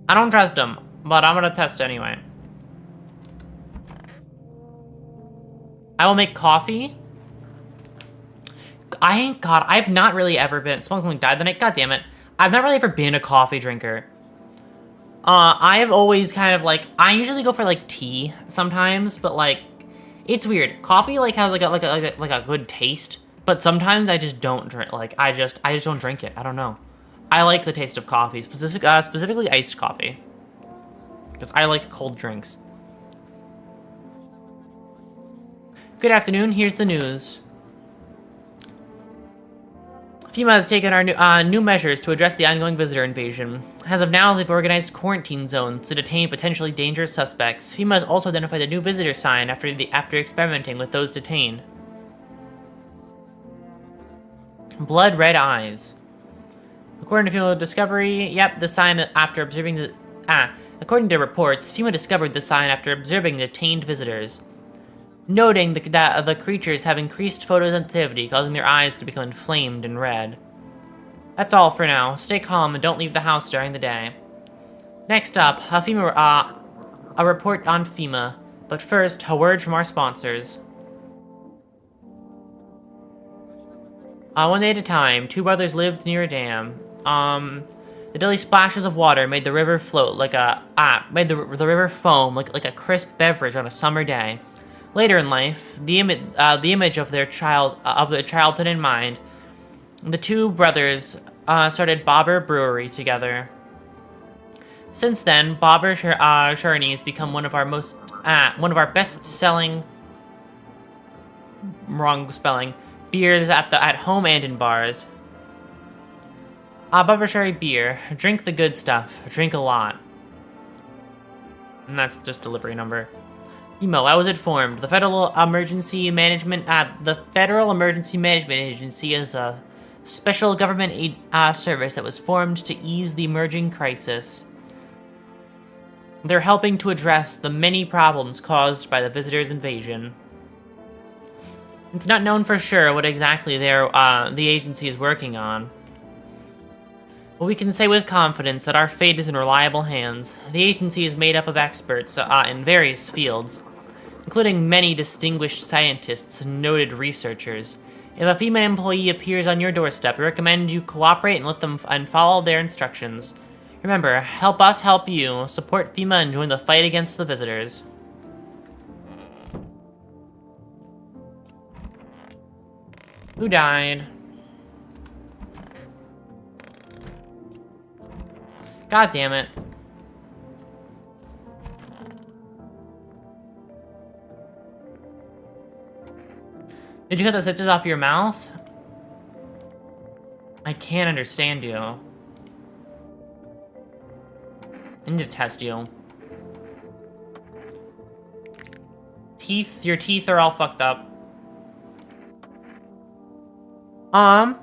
I don't trust him, but I'm gonna test anyway. I will make coffee. God, I've not really ever been... Something died the night. God damn it. I've not really ever been a coffee drinker. I've always kind of like... I usually go for like tea sometimes, but like... It's weird. Coffee like has like a good taste, but sometimes I just don't drink. Like I just don't drink it. I don't know. I like the taste of coffee, specifically iced coffee, because I like cold drinks. Good afternoon. Here's the news. FEMA has taken our new measures to address the ongoing visitor invasion. As of now, they've organized quarantine zones to detain potentially dangerous suspects. FEMA has also identified a new visitor sign after experimenting with those detained. Blood red eyes. According to FEMA discovery, yep, the sign after observing the... According to reports, FEMA discovered the sign after observing detained visitors, noting that the creatures have increased photosensitivity, causing their eyes to become inflamed and red. That's all for now. Stay calm and don't leave the house during the day. Next up, a report on FEMA. But first, a word from our sponsors. One day at a time, two brothers lived near a dam. The daily splashes of water made the river float like made the river foam like a crisp beverage on a summer day. Later in life, the image of their childhood in mind, the two brothers started Bobber Brewery together. Since then, Chardonnay has become one of our best-selling, wrong spelling, beers at home and in bars. Barbara Sherry beer. Drink the good stuff. Drink a lot. And that's just delivery number. Emo, how was it formed? The Federal Emergency Management Agency is a special government service that was formed to ease the emerging crisis. They're helping to address the many problems caused by the visitors' invasion. It's not known for sure what exactly the agency is working on. But we can say with confidence that our fate is in reliable hands. The agency is made up of experts in various fields, including many distinguished scientists and noted researchers. If a female employee appears on your doorstep, I recommend you cooperate and let them follow their instructions. Remember, help us help you. Support FEMA and join the fight against the visitors. Who died? God damn it. Did you cut the stitches off your mouth? I can't understand you. I need to test you. Teeth? Your teeth are all fucked up. In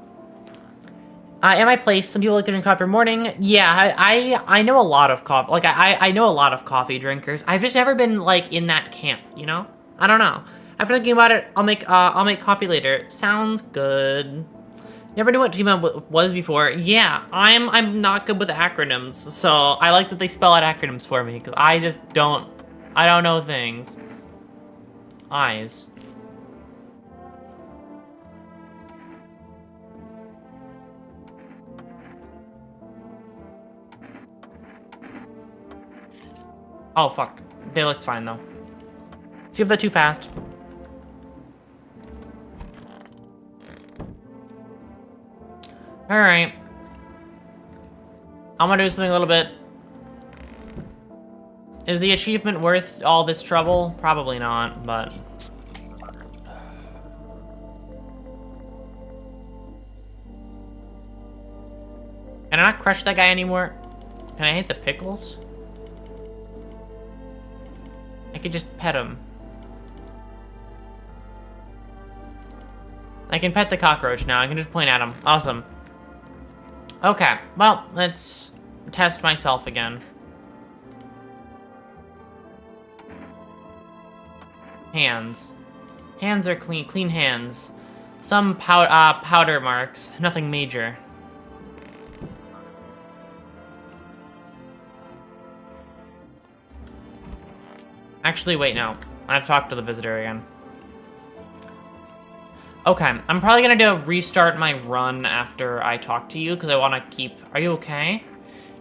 my place, some people like to drink coffee every morning. Yeah, I know a lot of coffee. Like, I know a lot of coffee drinkers. I've just never been, like, in that camp, you know? I don't know. After thinking about it, I'll make coffee later. Sounds good. Never knew what FEMA was before. Yeah, I'm not good with acronyms, so I like that they spell out acronyms for me, because I don't know things. Eyes. Oh, fuck. They looked fine, though. See if they're too fast. Alright. I'm gonna do something a little bit. Is the achievement worth all this trouble? Probably not, but... Can I not crush that guy anymore? Can I hit the pickles? I could just pet him. I can pet the cockroach now. I can just point at him. Awesome. Okay, well, let's test myself again. Hands. Hands are clean hands. Some powder marks, nothing major. Actually, wait, no. I've talked to the visitor again. Okay, I'm probably gonna do a restart my run after I talk to you, because I want to keep... Are you okay?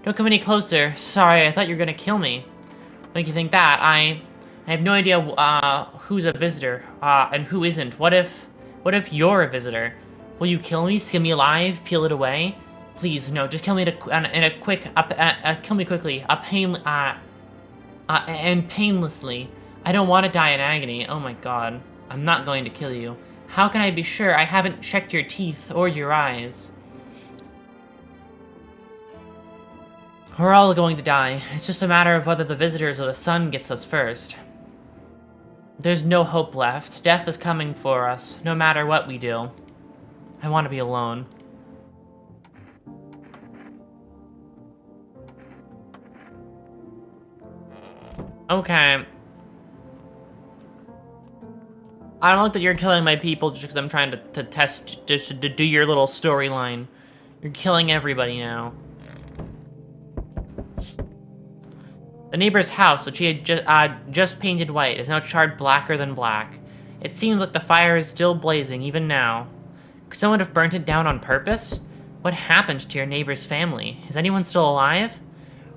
Don't come any closer. Sorry, I thought you were gonna kill me. Make you think that. I have no idea who's a visitor, and who isn't. What if you're a visitor? Will you kill me, skin me alive, peel it away? Please, no, just kill me kill me quickly, and painlessly. I don't want to die in agony. Oh my god. I'm not going to kill you. How can I be sure? I haven't checked your teeth or your eyes. We're all going to die. It's just a matter of whether the visitors or the sun gets us first. There's no hope left. Death is coming for us, no matter what we do. I want to be alone. Okay. I don't like that you're killing my people just because I'm trying to test, just to do your little storyline. You're killing everybody now. The neighbor's house, which he had just painted white, is now charred blacker than black. It seems like the fire is still blazing, even now. Could someone have burnt it down on purpose? What happened to your neighbor's family? Is anyone still alive?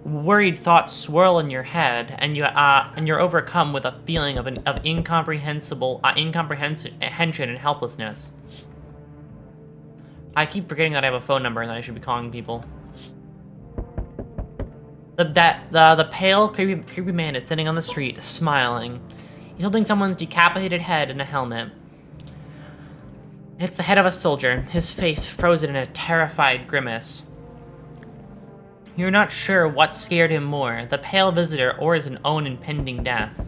Worried thoughts swirl in your head, and you're overcome with a feeling of incomprehension and helplessness. I keep forgetting that I have a phone number and that I should be calling people. The pale, creepy man is sitting on the street, smiling. He's holding someone's decapitated head in a helmet. It's the head of a soldier, his face frozen in a terrified grimace. You're not sure what scared him more, the pale visitor or his own impending death.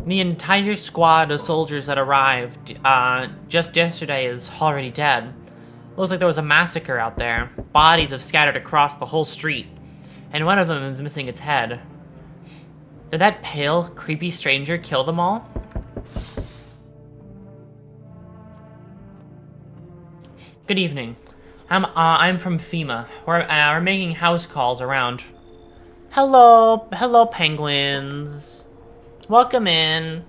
The entire squad of soldiers that arrived just yesterday is already dead. Looks like there was a massacre out there. Bodies have scattered across the whole street, and one of them is missing its head. Did that pale, creepy stranger kill them all? Good evening. I'm from FEMA. We're making house calls around. Hello, penguins. Welcome in.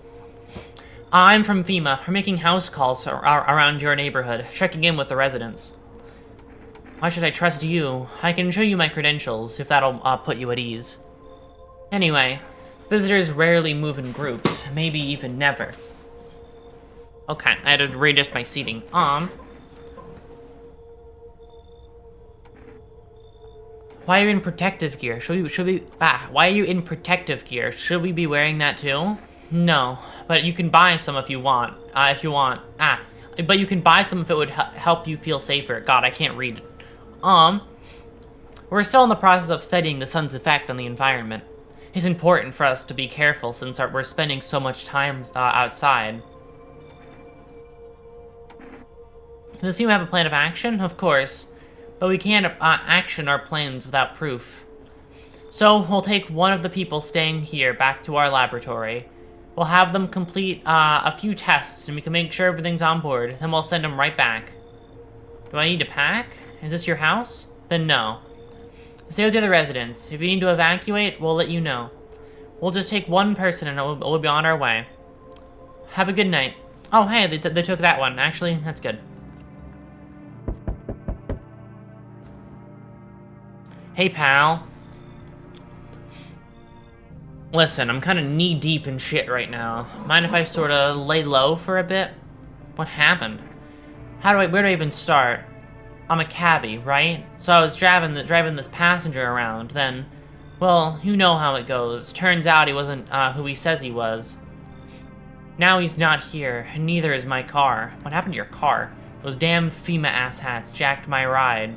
I'm from FEMA. We're making house calls around your neighborhood, checking in with the residents. Why should I trust you? I can show you my credentials, if that'll put you at ease. Anyway, visitors rarely move in groups, maybe even never. Okay, I had to readjust my seating. Why are you in protective gear? Why are you in protective gear? Should we be wearing that too? No, but you can buy some if you want. But you can buy some if it would help you feel safer. God, I can't read it. We're still in the process of studying the sun's effect on the environment. It's important for us to be careful since we're spending so much time outside. Does you have a plan of action? Of course. But we can't action our plans without proof. So, we'll take one of the people staying here back to our laboratory. We'll have them complete a few tests, and we can make sure everything's on board. Then we'll send them right back. Do I need to pack? Is this your house? Then no. Stay with the other residents. If you need to evacuate, we'll let you know. We'll just take one person and we'll be on our way. Have a good night. Oh, hey, they took that one. Actually, that's good. Hey, pal. Listen, I'm kind of knee-deep in shit right now. Mind if I sort of lay low for a bit? What happened? Where do I even start? I'm a cabbie, right? So I was driving this passenger around, then... Well, you know how it goes. Turns out he wasn't who he says he was. Now he's not here, and neither is my car. What happened to your car? Those damn FEMA asshats jacked my ride.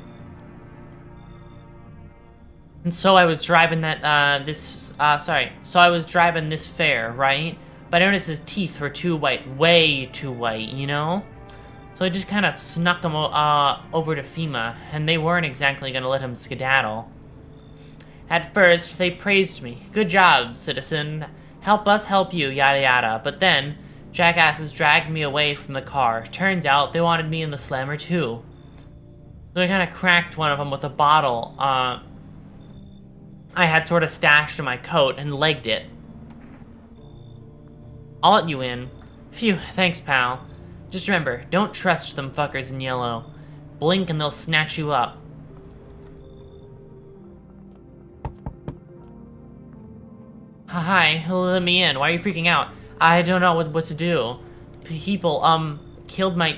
And so I was driving so I was driving this fare, right? But I noticed his teeth were too white, way too white, you know? So I just kind of snuck him over to FEMA, and they weren't exactly gonna let him skedaddle. At first, they praised me. Good job, citizen. Help us help you, yada yada. But then, jackasses dragged me away from the car. Turns out they wanted me in the slammer too. So I kind of cracked one of them with a bottle, I had sort of stashed in my coat and legged it. I'll let you in. Phew, thanks, pal. Just remember, don't trust them fuckers in yellow. Blink and they'll snatch you up. Hi, let me in. Why are you freaking out? I don't know what to do. People, killed my...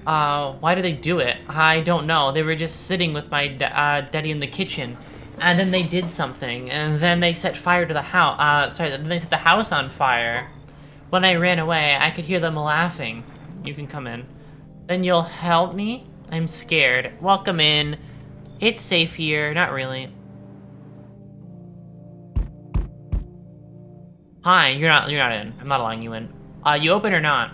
why did they do it? I don't know. They were just sitting with my daddy in the kitchen, and then they did something, and then they set fire to the house. Then they set the house on fire. When I ran away, I could hear them laughing. You can come in. Then you'll help me? I'm scared. Welcome in. It's safe here. Not really. Hi, you're not in. I'm not allowing you in. You open or not?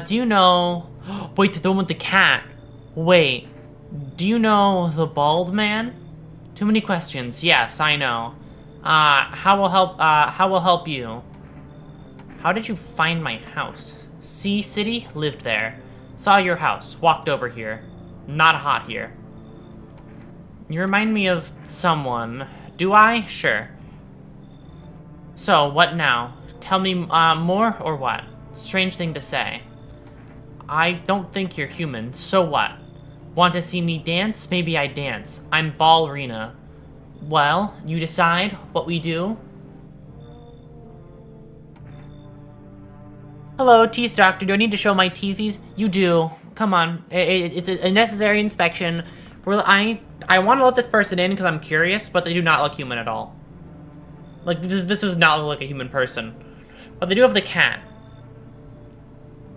Do you know... Wait, the one with the cat. Wait, do you know the bald man? Too many questions. Yes, I know. How will help you? How did you find my house? Sea City? Lived there. Saw your house. Walked over here. Not hot here. You remind me of someone. Do I? Sure. So, what now? Tell me more or what? Strange thing to say. I don't think you're human, so what? Want to see me dance? Maybe I dance. I'm ballerina. Well, you decide what we do? Hello, teeth doctor. Do I need to show my teethies? You do. Come on. It's a necessary inspection. I want to let this person in because I'm curious, but they do not look human at all. Like, this does not look like a human person. But they do have the cat.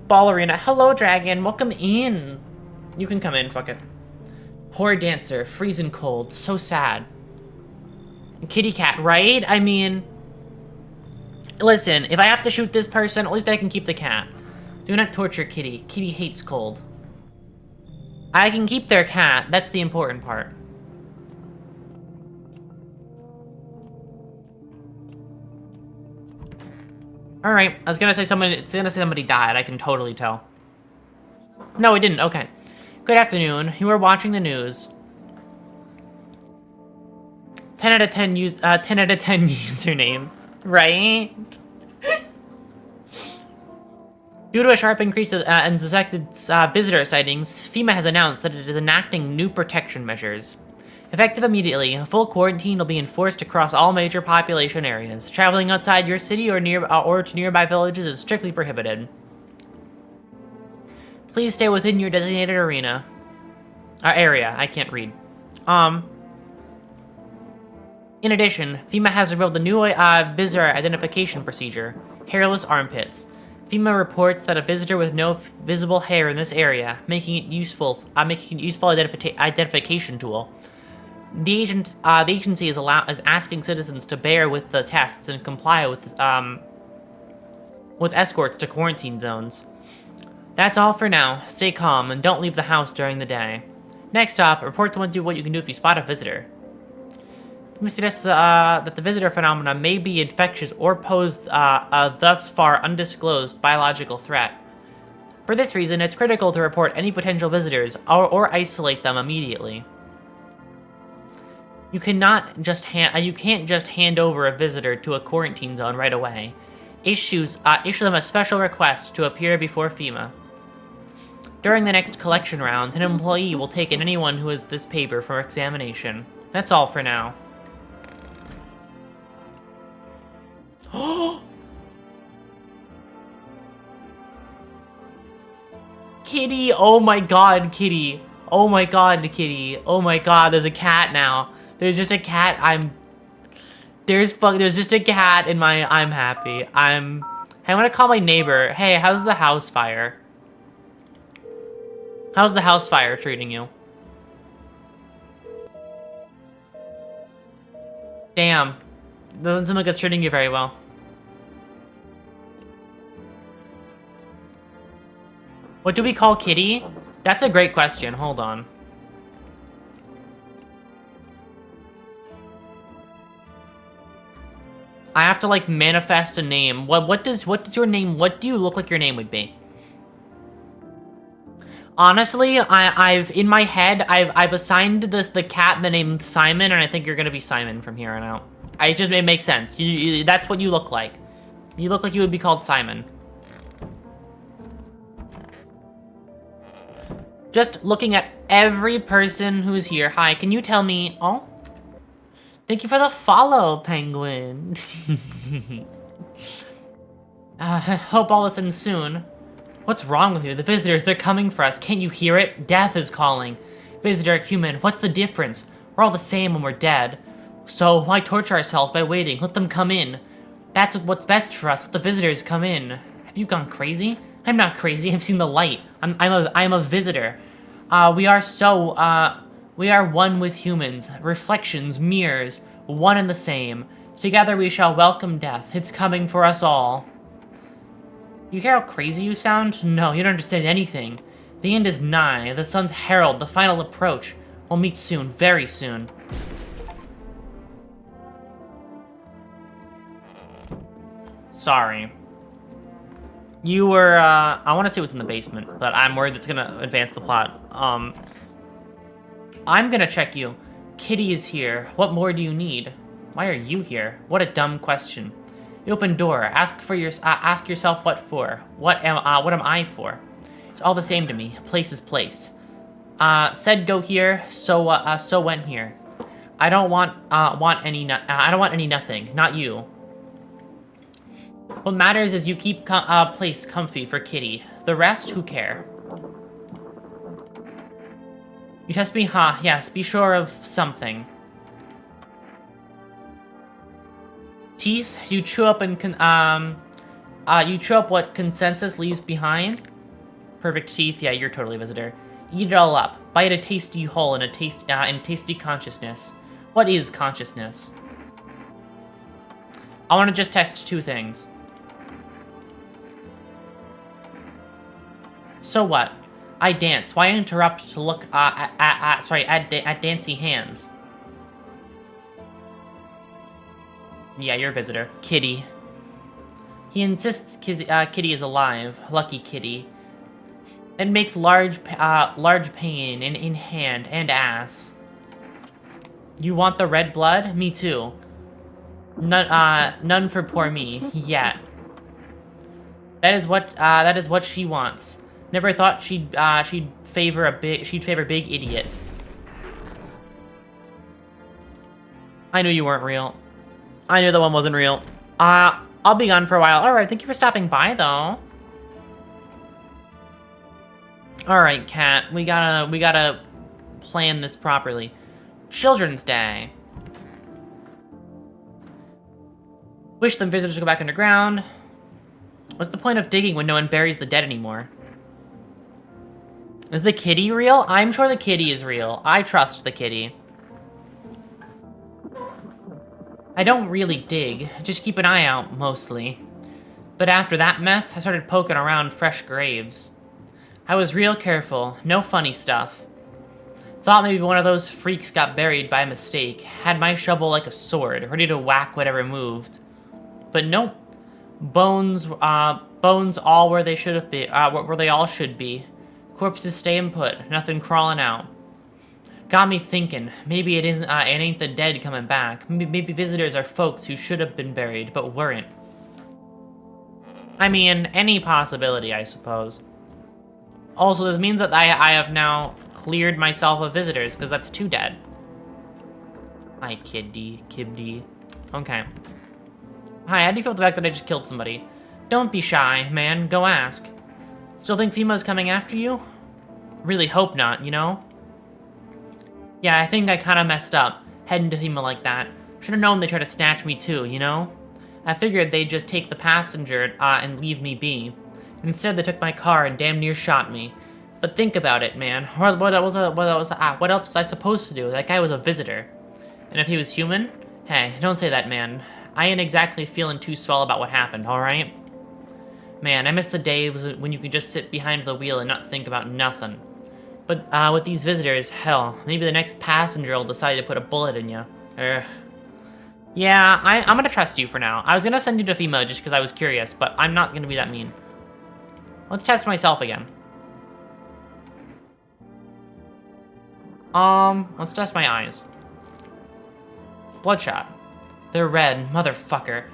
Ballerina. Hello, dragon. Welcome in. You can come in, fuck it. Poor dancer. Freezing cold. So sad. Kitty cat, right? I mean... Listen, if I have to shoot this person, at least I can keep the cat. Do not torture Kitty. Kitty hates cold. I can keep their cat. That's the important part. Alright, I was gonna say somebody died. I can totally tell. No, it didn't. Okay. Good afternoon. You are watching the news. 10 out of 10 username. Right? Due to a sharp increase in suspected visitor sightings, FEMA has announced that it is enacting new protection measures. Effective immediately, a full quarantine will be enforced across all major population areas. Traveling outside your city or to nearby villages is strictly prohibited. Please stay within your designated area. I can't read. In addition, FEMA has revealed the new visitor identification procedure, hairless armpits. FEMA reports that a visitor with no visible hair in this area, making it useful identification tool. The agency is asking citizens to bear with the tests and comply with escorts to quarantine zones. That's all for now. Stay calm and don't leave the house during the day. Next up, report to what you can do if you spot a visitor. FEMA suggests that the visitor phenomena may be infectious or pose a thus far undisclosed biological threat. For this reason, it's critical to report any potential visitors or isolate them immediately. You can't just hand over a visitor to a quarantine zone right away. Issue them a special request to appear before FEMA. During the next collection round, an employee will take in anyone who has this paper for examination. That's all for now. Kitty! Oh my god, Kitty! Oh my god, Kitty! Oh my god, there's a cat now. There's just a cat. There's just a cat in my. I'm happy. I want to call my neighbor. Hey, how's the house fire? How's the house fire treating you? Damn. Doesn't seem like it's treating you very well. What do we call Kitty? That's a great question. Hold on. I have to like manifest a name. What does your name? What do you look like your name would be? Honestly, I've in my head I've assigned the cat the name Simon, and I think you're gonna be Simon from here on out. It makes sense. That's what you look like. You look like you would be called Simon. Just looking at every person who's here. Hi, can you tell me? Oh, thank you for the follow, Penguin. Hope all is in soon. What's wrong with you? The visitors, they're coming for us. Can't you hear it? Death is calling. Visitor, human, what's the difference? We're all the same when we're dead. So why torture ourselves by waiting? Let them come in. That's what's best for us. Let the visitors come in. Have you gone crazy? I'm not crazy. I've seen the light. I'm a visitor. We are one with humans. Reflections, mirrors, one and the same. Together we shall welcome death. It's coming for us all. You hear how crazy you sound? No, you don't understand anything. The end is nigh. The sun's herald, the final approach. We'll meet soon, very soon. Sorry. You were, I want to see what's in the basement, but I'm worried it's gonna advance the plot. I'm gonna check you. Kitty is here. What more do you need? Why are you here? What a dumb question. You open door. Ask yourself what for. What am I for? It's all the same to me. Place is place. Said go here, so went here. I don't want any nothing. Not you. What matters is you keep place comfy for Kitty. The rest, who care? You test me, huh? Yes, be sure of something. Teeth, you chew up and you chew up what consensus leaves behind. Perfect teeth, yeah, you're totally a visitor. Eat it all up. Bite a tasty hole in tasty consciousness. What is consciousness? I want to just test two things. So what? I dance. Why interrupt to look at dancy hands? Yeah, you're a visitor. Kitty. He insists Kitty is alive. Lucky Kitty. It makes large pain in hand and ass. You want the red blood? Me too. None for poor me yet. That is what she wants. Never thought she'd favor big idiot. I knew you weren't real. I knew that one wasn't real. I'll be gone for a while. Alright, thank you for stopping by, though. Alright, Cat. We gotta plan this properly. Children's Day. Wish them visitors to go back underground. What's the point of digging when no one buries the dead anymore? Is the kitty real? I'm sure the kitty is real. I trust the kitty. I don't really dig, just keep an eye out, mostly. But after that mess, I started poking around fresh graves. I was real careful, no funny stuff. Thought maybe one of those freaks got buried by mistake, had my shovel like a sword, ready to whack whatever moved. But nope. Bones all where they should have been, where they all should be. Corpses staying put, nothing crawling out. Got me thinking, maybe it ain't the dead coming back. Maybe visitors are folks who should have been buried, but weren't. I mean, any possibility, I suppose. Also, this means that I have now cleared myself of visitors, because that's two dead. Hi, Kibdi. Okay. Hi, how do you feel about the fact that I just killed somebody? Don't be shy, man. Go ask. Still think FEMA's coming after you? Really hope not, you know? Yeah, I think I kinda messed up, heading to FEMA like that. Should've known they'd try to snatch me too, you know? I figured they'd just take the passenger, and leave me be. Instead, they took my car and damn near shot me. But think about it, man. What else was I supposed to do? That guy was a visitor. And if he was human? Hey, don't say that, man. I ain't exactly feeling too swell about what happened, alright? Man, I miss the days when you could just sit behind the wheel and not think about nothing. But, with these visitors, hell, maybe the next passenger will decide to put a bullet in you. Yeah, I'm gonna trust you for now. I was gonna send you to FEMA just because I was curious, but I'm not gonna be that mean. Let's test myself again. Let's test my eyes. Bloodshot. They're red, motherfucker.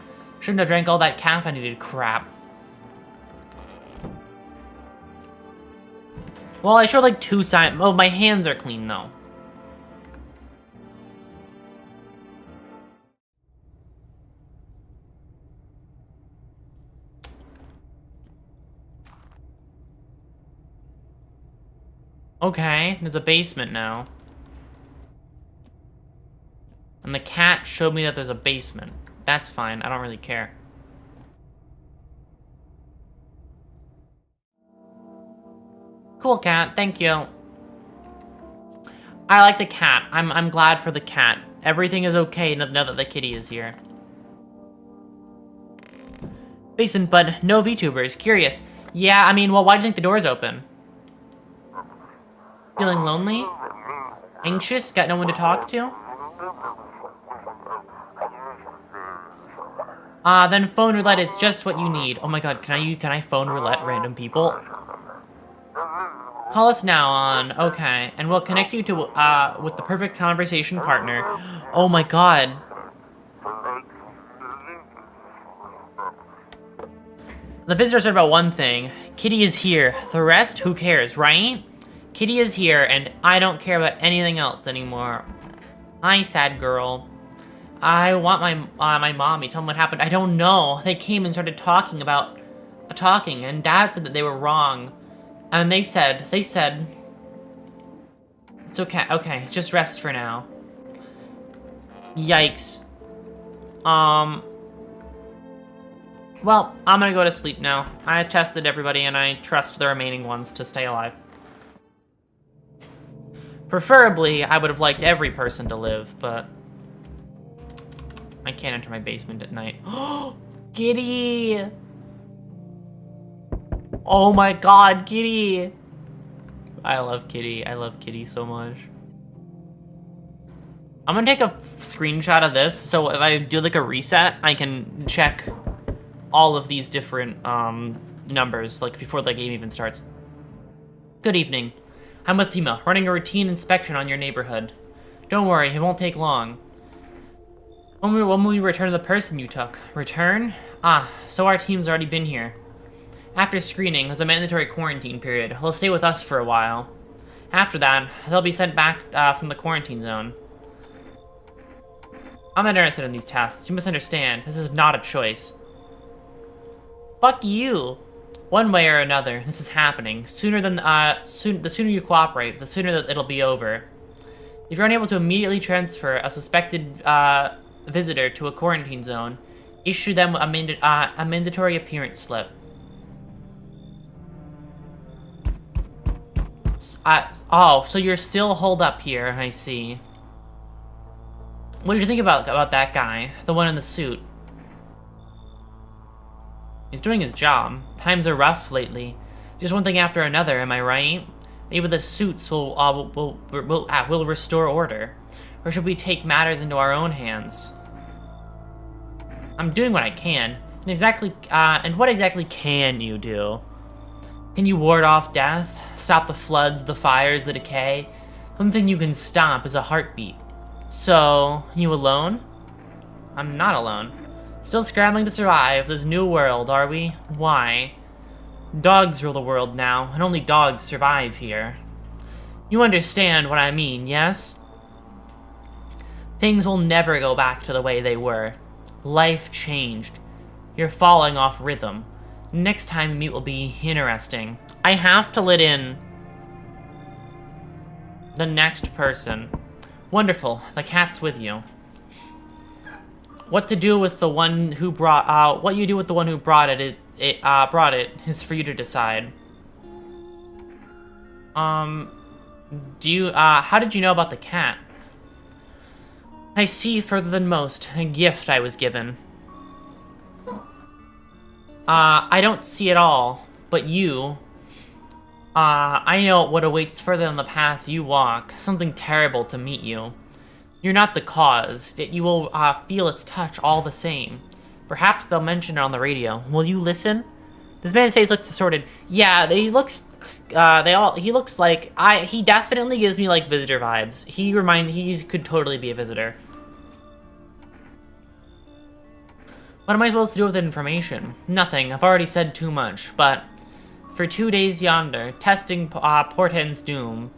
Shouldn't have drank all that caffeinated crap. Well, I showed like 2 signs. Oh, my hands are clean though. Okay, there's a basement now. And the cat showed me that there's a basement. That's fine, I don't really care. Cool cat, thank you. I like the cat. I'm glad for the cat. Everything is okay now that the kitty is here. Basement, but no VTubers. Curious. Yeah, I mean, well, why do you think the door's open? Feeling lonely? Anxious? Got no one to talk to? Then phone roulette is just what you need. Oh my god, can I phone roulette random people? Call us now on, okay, and we'll connect you to, with the perfect conversation partner. Oh my god. The visitors are about one thing. Kitty is here. The rest, who cares, right? Kitty is here, and I don't care about anything else anymore. Hi, sad girl. I want my mommy. Tell them what happened. I don't know. They came and started talking, and Dad said that they were wrong. And they said, it's okay, just rest for now. Yikes. Well, I'm gonna go to sleep now. I tested everybody and I trust the remaining ones to stay alive. Preferably, I would have liked every person to live, but I can't enter my basement at night. Giddy! Oh my god, Kitty! I love Kitty. I love Kitty so much. I'm gonna take a screenshot of this, so if I do like a reset, I can check all of these different numbers, like before the game even starts. Good evening. I'm with FEMA, running a routine inspection on your neighborhood. Don't worry, it won't take long. When will we return the person you took? Return? Ah, so our team's already been here. After screening, there's a mandatory quarantine period. They'll stay with us for a while. After that, they'll be sent back from the quarantine zone. I'm not interested in these tests. You misunderstand. This is not a choice. Fuck you. One way or another, this is happening. The sooner you cooperate, the sooner that it'll be over. If you're unable to immediately transfer a suspected visitor to a quarantine zone, issue them a mandatory appearance slip. Oh, so you're still holed up here, I see. What did you think about that guy? The one in the suit? He's doing his job. Times are rough lately. Just one thing after another, am I right? Maybe the suits will restore order. Or should we take matters into our own hands? I'm doing what I can. And what exactly can you do? Can you ward off death? Stop the floods, the fires, the decay? The only thing you can stop is a heartbeat. So, you alone? I'm not alone. Still scrambling to survive this new world, are we? Why? Dogs rule the world now, and only dogs survive here. You understand what I mean, yes? Things will never go back to the way they were. Life changed. You're falling off rhythm. Next time we meet will be interesting. I have to let in the next person. Wonderful. The cat's with you. What you do with the one who brought it is for you to decide. How did you know about the cat? I see further than most. A gift I was given. I don't see it all, but you... I know what awaits further on the path you walk. Something terrible to meet you. You're not the cause, yet you will feel its touch all the same. Perhaps they'll mention it on the radio. Will you listen? This man's face looks distorted. Yeah, he looks like he definitely gives me like visitor vibes. He could totally be a visitor. What am I supposed to do with the information? Nothing. I've already said too much, but for 2 days yonder, testing portends doom.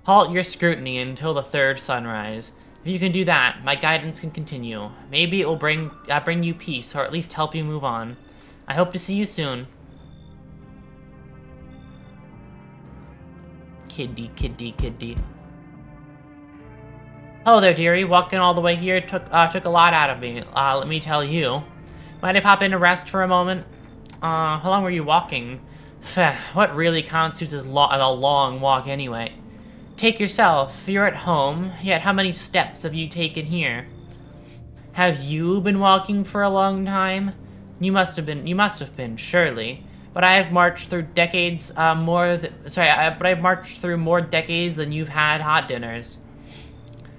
Halt your scrutiny until the third sunrise. If you can do that, my guidance can continue. Maybe it will bring you peace, or at least help you move on. I hope to see you soon. Kitty, kitty, kitty. Hello there, dearie. Walking all the way here took a lot out of me. Let me tell you. Might I pop in to rest for a moment? How long were you walking? What really constitutes as a long walk anyway? Take yourself. You're at home. Yet how many steps have you taken here? Have you been walking for a long time? You must have been, surely. But I have marched through decades I've marched through more decades than you've had hot dinners.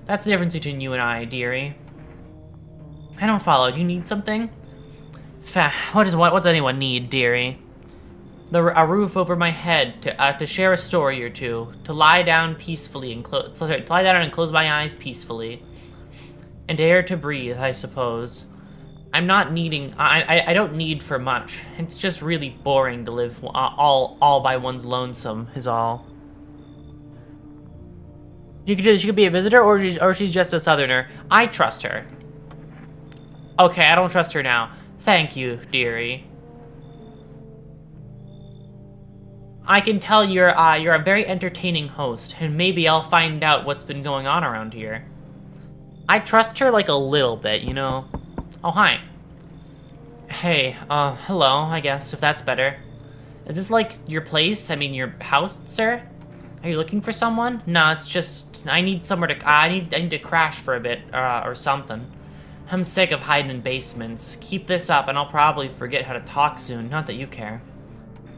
That's the difference between you and I, dearie. I don't follow. Do you need something? What does anyone need, dearie? A roof over my head, to share a story or two, to lie down peacefully and close my eyes peacefully, and air to breathe, I suppose. I'm not needing. I don't need for much. It's just really boring to live all by one's lonesome. Is all. She could be a visitor, or she's just a southerner. I trust her. Okay, I don't trust her now. Thank you, dearie. I can tell you're a very entertaining host, and maybe I'll find out what's been going on around here. I trust her like a little bit, you know? Oh, hi. Hey, hello, I guess, if that's better. Is this, like, your place? I mean, your house, sir? Are you looking for someone? No, it's just, I need somewhere to, I need to crash for a bit, or something. I'm sick of hiding in basements. Keep this up, and I'll probably forget how to talk soon, not that you care.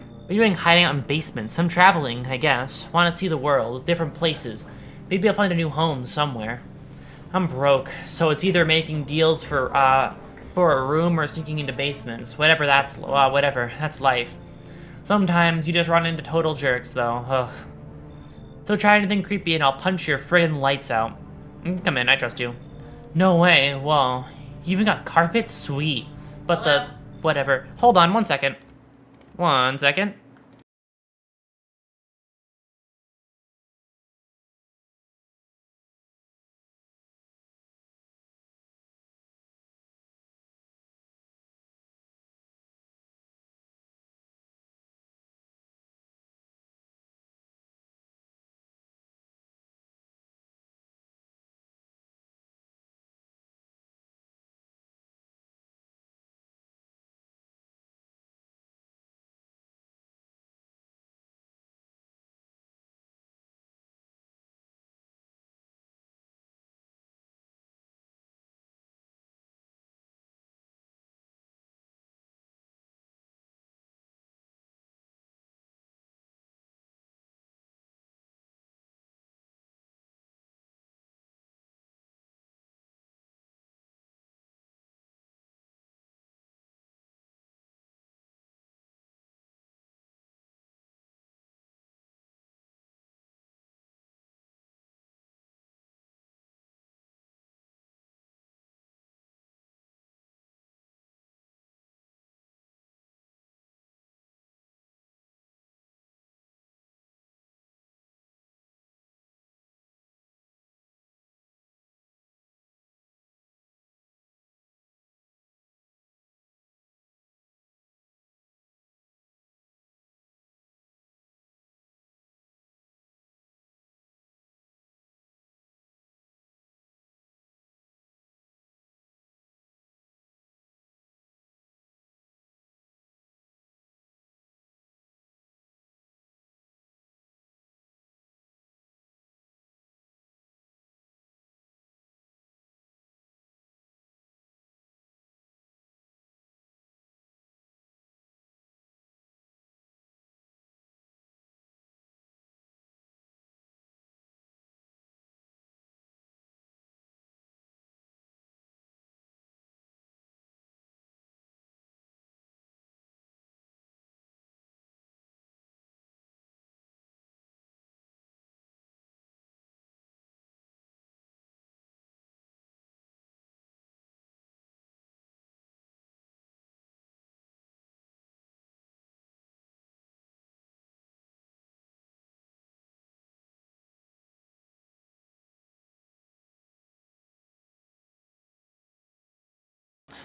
What are you doing hiding out in basements? I'm traveling, I guess. Want to see the world, different places. Maybe I'll find a new home somewhere. I'm broke, so it's either making deals for a room or sneaking into basements. Whatever, that's life. Sometimes you just run into total jerks, though. Ugh. So try anything creepy and I'll punch your friggin' lights out. Come in, I trust you. No way, whoa. You even got carpet? Sweet. But the... whatever. Hold on, 1 second. 1 second.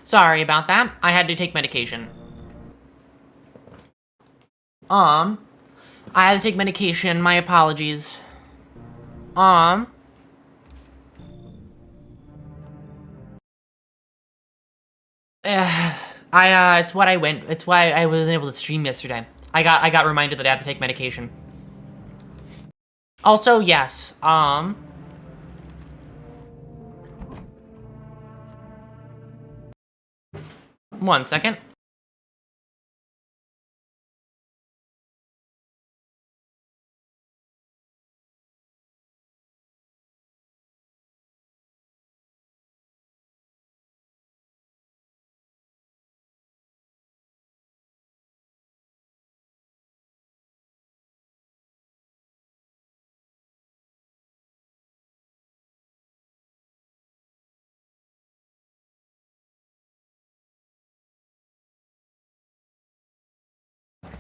Sorry about that. I had to take medication. I had to take medication. My apologies. Um... it's what I went. It's why I wasn't able to stream yesterday. I got reminded that I had to take medication. Also, yes. 1 second.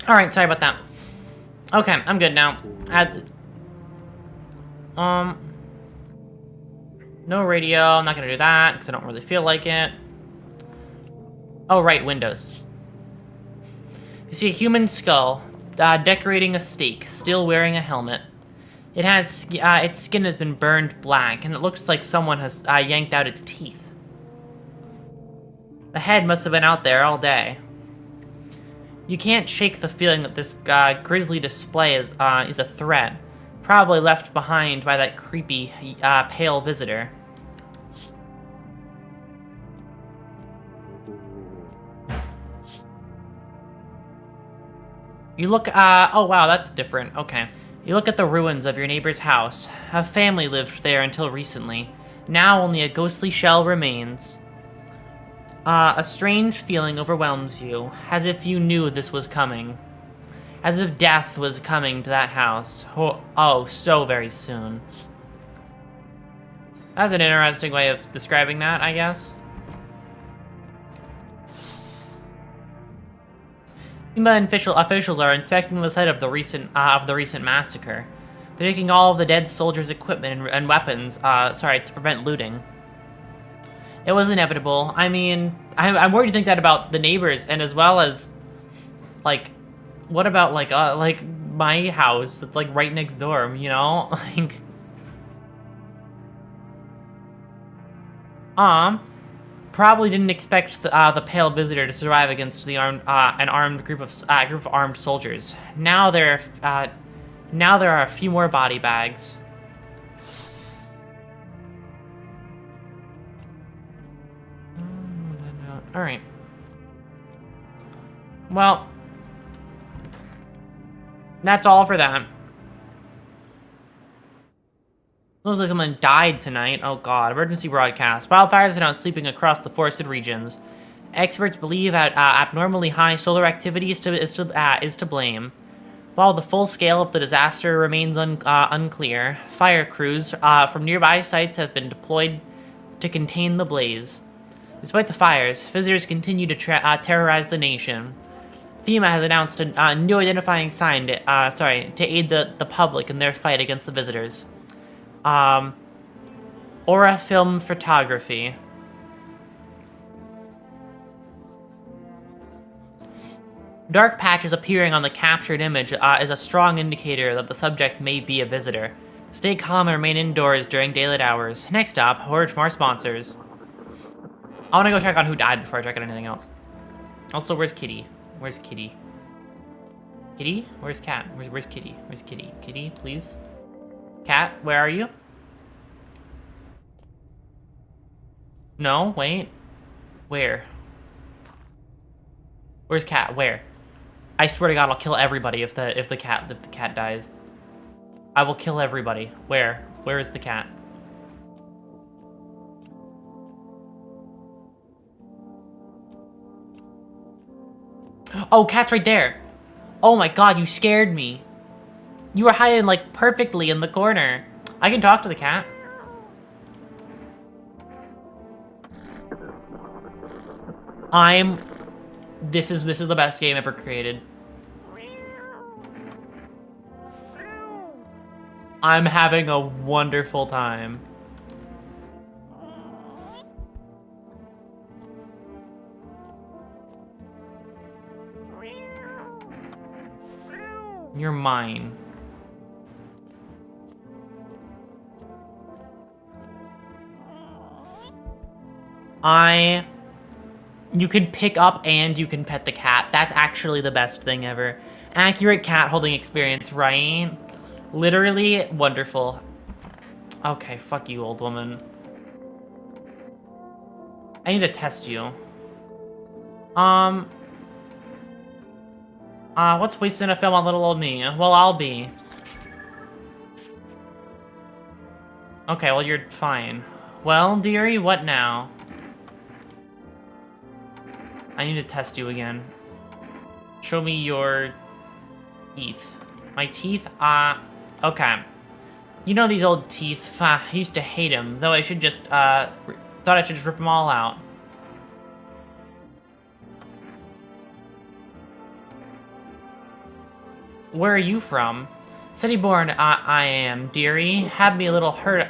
Alright, sorry about that. Okay, I'm good now. No radio. I'm not gonna do that because I don't really feel like it. Oh, right, windows. You see a human skull, decorating a stake, still wearing a helmet. It has, its skin has been burned black, and it looks like someone has yanked out its teeth. The head must have been out there all day. You can't shake the feeling that this grisly display is a threat, probably left behind by that creepy, pale visitor. You look, oh wow, that's different, okay. You look at the ruins of your neighbor's house. A family lived there until recently. Now only a ghostly shell remains. A strange feeling overwhelms you, as if you knew this was coming. As if death was coming to that house. Oh, so very soon. That's an interesting way of describing that, I guess. Human officials are inspecting the site of the recent massacre. They're taking all of the dead soldiers' equipment and weapons, to prevent looting. It was inevitable. I mean, I'm worried to think that about the neighbors, and as well as, like, what about, like, my house? It's, like, right next door, you know? Like... Probably didn't expect the pale visitor to survive against the an armed group of armed soldiers. Now there are a few more body bags. All right. Well, that's all for that. Looks like someone died tonight. Oh god. Emergency broadcast. Wildfires are now sweeping across the forested regions. Experts believe that abnormally high solar activity is to blame. While the full scale of the disaster remains unclear, fire crews from nearby sites have been deployed to contain the blaze. Despite the fires, visitors continue to terrorize the nation. FEMA has announced a new identifying sign to aid the public in their fight against the visitors. Aurora film photography. Dark patches appearing on the captured image is a strong indicator that the subject may be a visitor. Stay calm and remain indoors during daylight hours. Next up, word from our sponsors. I want to go check on who died before I check on anything else. Also, where's Kitty? Where's Kitty? Kitty? Where's Cat? Where's Kitty? Where's Kitty? Kitty, please? Cat, where are you? No, wait. Where? Where's Cat? Where? I swear to God, I'll kill everybody if the cat dies. I will kill everybody. Where? Where is the cat? Oh, Cat's right there. Oh my God, you scared me. You were hiding, like, perfectly in the corner. I can talk to the cat. This is the best game ever created. I'm having a wonderful time. You're mine. You can pick up and you can pet the cat. That's actually the best thing ever. Accurate cat holding experience, right? Literally wonderful. Okay, fuck you, old woman. I need to test you. What's wasting a film on little old me? Well, I'll be. Okay, well, you're fine. Well, dearie, what now? I need to test you again. Show me your teeth. My teeth? Okay. You know these old teeth. I used to hate them, though I should just, thought I should just rip them all out. Where are you from? City born, I am, dearie. Had me a little hut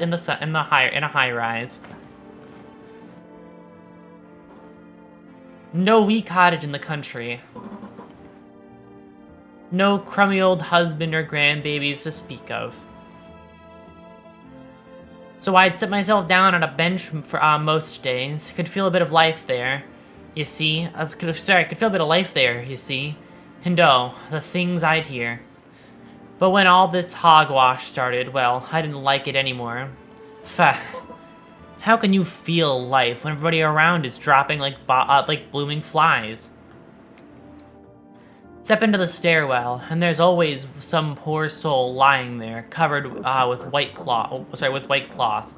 in a high rise. No wee cottage in the country. No crummy old husband or grandbabies to speak of. So I'd sit myself down on a bench for most days. Could feel a bit of life there, you see. I could feel a bit of life there, you see. And oh, the things I'd hear. But when all this hogwash started, well, I didn't like it anymore. Pfft. How can you feel life when everybody around is dropping like blooming flies? Step into the stairwell, and there's always some poor soul lying there, covered with white cloth.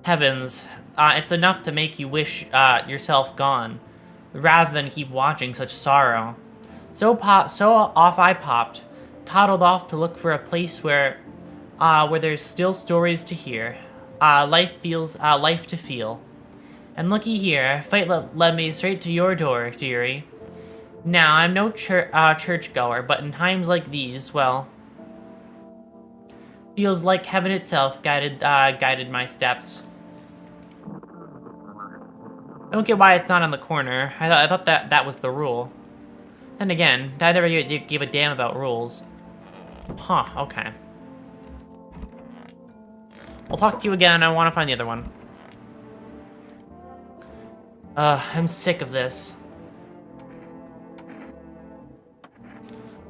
Heavens, it's enough to make you wish yourself gone, rather than keep watching such sorrow. So off I popped, toddled off to look for a place where there's still stories to hear, life to feel. And looky here, fate led me straight to your door, dearie. Now, I'm no churchgoer, but in times like these, well, feels like heaven itself guided my steps. I don't get why it's not on the corner. I thought that was the rule. And again, I never gave a damn about rules. Huh, okay. I'll talk to you again. I want to find the other one. I'm sick of this.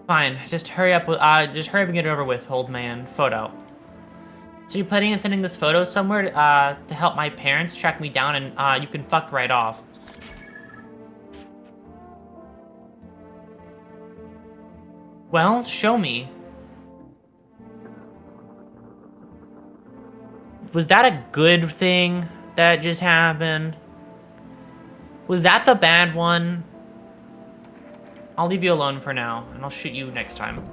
Fine, just hurry up and get it over with, old man. Photo. So you're planning on sending this photo somewhere to help my parents track me down, and you can fuck right off. Well, show me. Was that a good thing that just happened? Was that the bad one? I'll leave you alone for now, and I'll shoot you next time.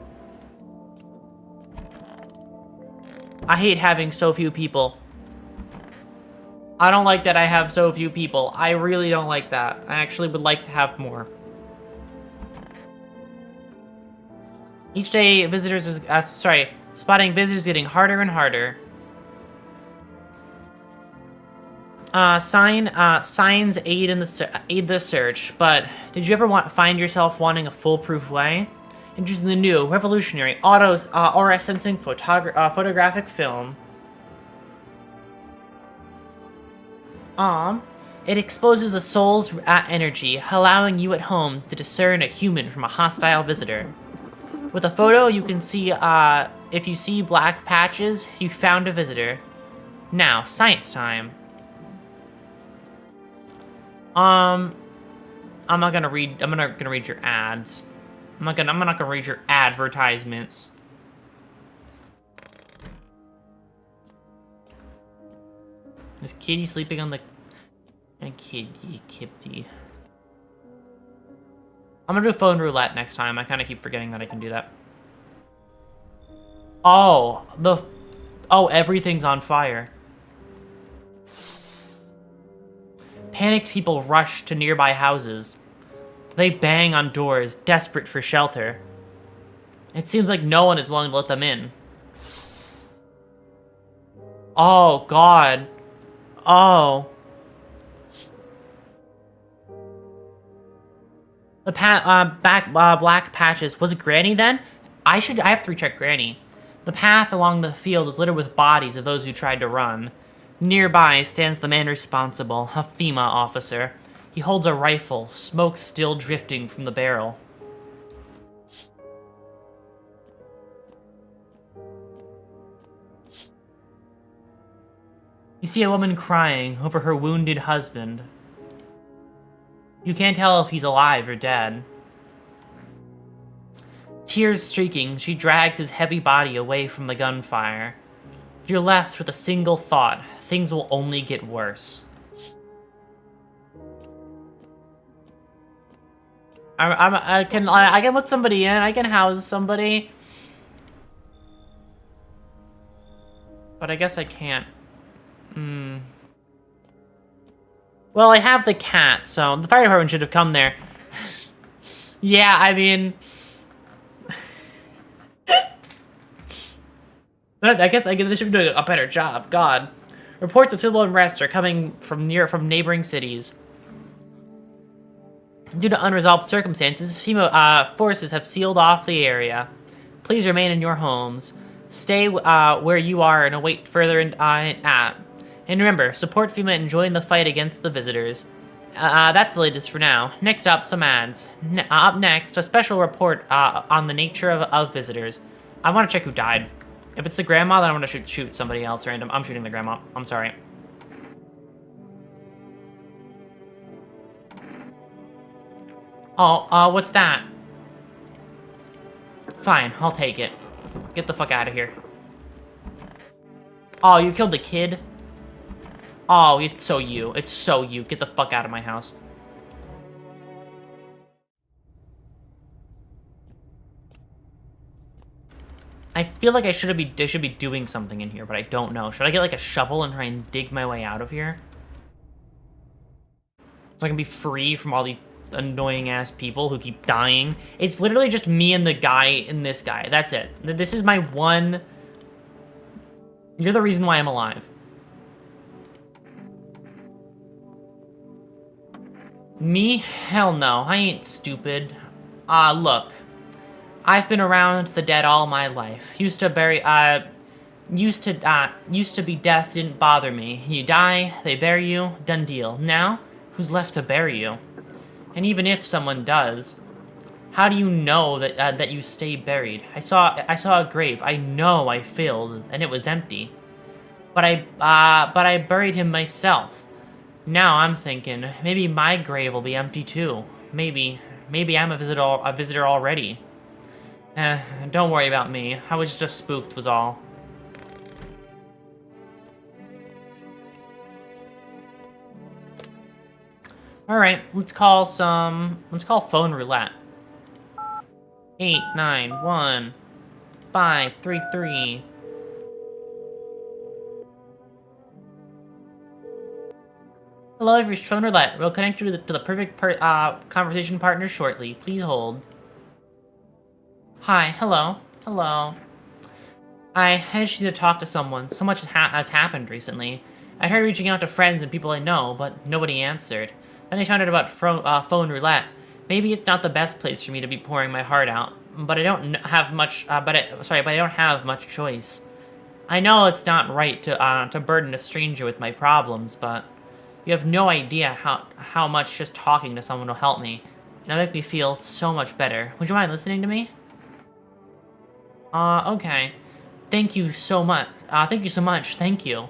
I hate having so few people. I don't like that I have so few people. I really don't like that. I actually would like to have more. Each day, spotting visitors getting harder and harder. Signs aid the search, but did you ever find yourself wanting a foolproof way? Interested in the new, revolutionary, aura sensing photographic film. It exposes the soul's energy, allowing you at home to discern a human from a hostile visitor. With a photo, you can see, if you see black patches, you found a visitor. Now, science time. I'm not gonna read your ads. I'm not gonna read your advertisements. Is Kitty sleeping on the... Kitty. I'm gonna do phone roulette next time. I kind of keep forgetting that I can do that. Oh, everything's on fire. Panicked people rush to nearby houses. They bang on doors, desperate for shelter. It seems like no one is willing to let them in. Oh, God. Oh. The black patches. Was it Granny then? I have to recheck Granny. The path along the field is littered with bodies of those who tried to run. Nearby stands the man responsible, a FEMA officer. He holds a rifle, smoke still drifting from the barrel. You see a woman crying over her wounded husband. You can't tell if he's alive or dead. Tears streaking, she drags his heavy body away from the gunfire. You're left with a single thought. Things will only get worse. I can let somebody in. I can house somebody. But I guess I can't. Well, I have the cat, so the fire department should have come there. Yeah, I mean... But I guess they should be doing a better job. God. Reports of civil unrest are coming from neighboring cities. Due to unresolved circumstances, FEMA forces have sealed off the area. Please remain in your homes. Stay where you are and await further. And remember, support FEMA and join the fight against the visitors. That's the latest for now. Next up, some ads. Up next, a special report on the nature of visitors. I want to check who died. If it's the grandma, then I want to shoot somebody else random. I'm shooting the grandma. I'm sorry. Oh, what's that? Fine, I'll take it. Get the fuck out of here. Oh, you killed the kid? Oh, it's so you. It's so you. Get the fuck out of my house. I feel like I should be doing something in here, but I don't know. Should I get like a shovel and try and dig my way out of here? So I can be free from all these annoying ass people who keep dying. It's literally just me and the guy and this guy. That's it. This is my one... You're the reason why I'm alive. Me? Hell no. I ain't stupid. Look. I've been around the dead all my life. Used to be death didn't bother me. You die, they bury you, done deal. Now, who's left to bury you? And even if someone does, how do you know that you stay buried? I saw a grave. I know I failed, and it was empty. But I buried him myself. Now I'm thinking maybe my grave will be empty too. Maybe I'm a visitor already. Don't worry about me. I was just spooked, was all. Alright, let's call phone roulette. 891-533. Hello, you've reached phone roulette. We'll connect you to the perfect conversation partner shortly. Please hold. Hi, hello. Hello. I just need to talk to someone. So much has happened recently. I tried reaching out to friends and people I know, but nobody answered. Then I found out about phone roulette. Maybe it's not the best place for me to be pouring my heart out, but I don't have much. But I don't have much choice. I know it's not right to burden a stranger with my problems, but you have no idea how much just talking to someone will help me. It'll make me feel so much better. Would you mind listening to me? Okay. Thank you so much. Thank you.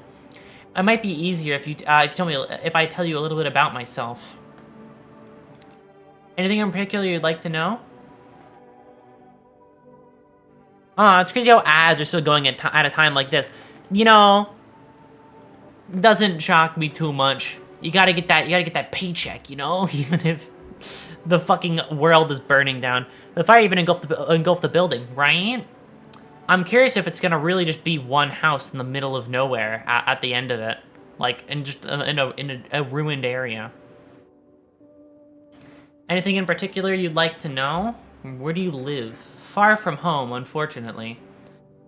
It might be easier if I tell you a little bit about myself. Anything in particular you'd like to know? It's crazy how ads are still going at a time like this. You know, doesn't shock me too much. You gotta get that paycheck, you know, even if the fucking world is burning down. The fire even engulfed the building, right? I'm curious if it's gonna really just be one house in the middle of nowhere at the end of it, like in a ruined area. Anything in particular you'd like to know? Where do you live? Far from home, unfortunately.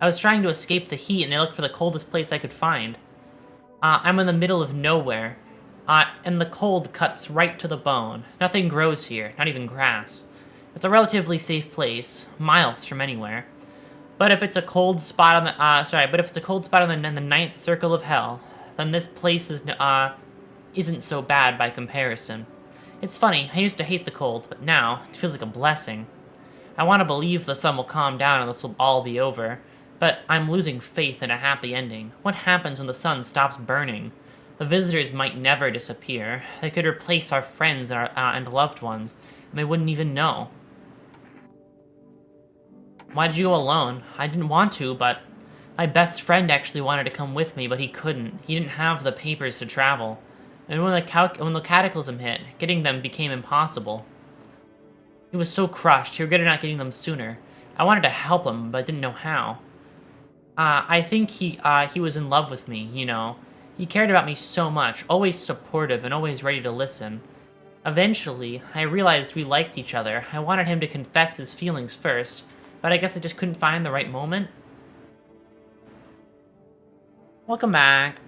I was trying to escape the heat and I looked for the coldest place I could find. I'm in the middle of nowhere, and the cold cuts right to the bone. Nothing grows here, not even grass. It's a relatively safe place, miles from anywhere. But if it's a cold spot on the ninth circle of hell, then this place isn't so bad by comparison. It's funny, I used to hate the cold, but now it feels like a blessing. I want to believe the sun will calm down and this will all be over, but I'm losing faith in a happy ending. What happens when the sun stops burning? The visitors might never disappear. They could replace our friends and loved ones, and they wouldn't even know. Why'd you go alone? I didn't want to, but my best friend actually wanted to come with me, but he couldn't. He didn't have the papers to travel. And when the cataclysm hit, getting them became impossible. He was so crushed, he regretted not getting them sooner. I wanted to help him, but didn't know how. I think he was in love with me, you know. He cared about me so much, always supportive and always ready to listen. Eventually, I realized we liked each other. I wanted him to confess his feelings first, but I guess I just couldn't find the right moment. Welcome back.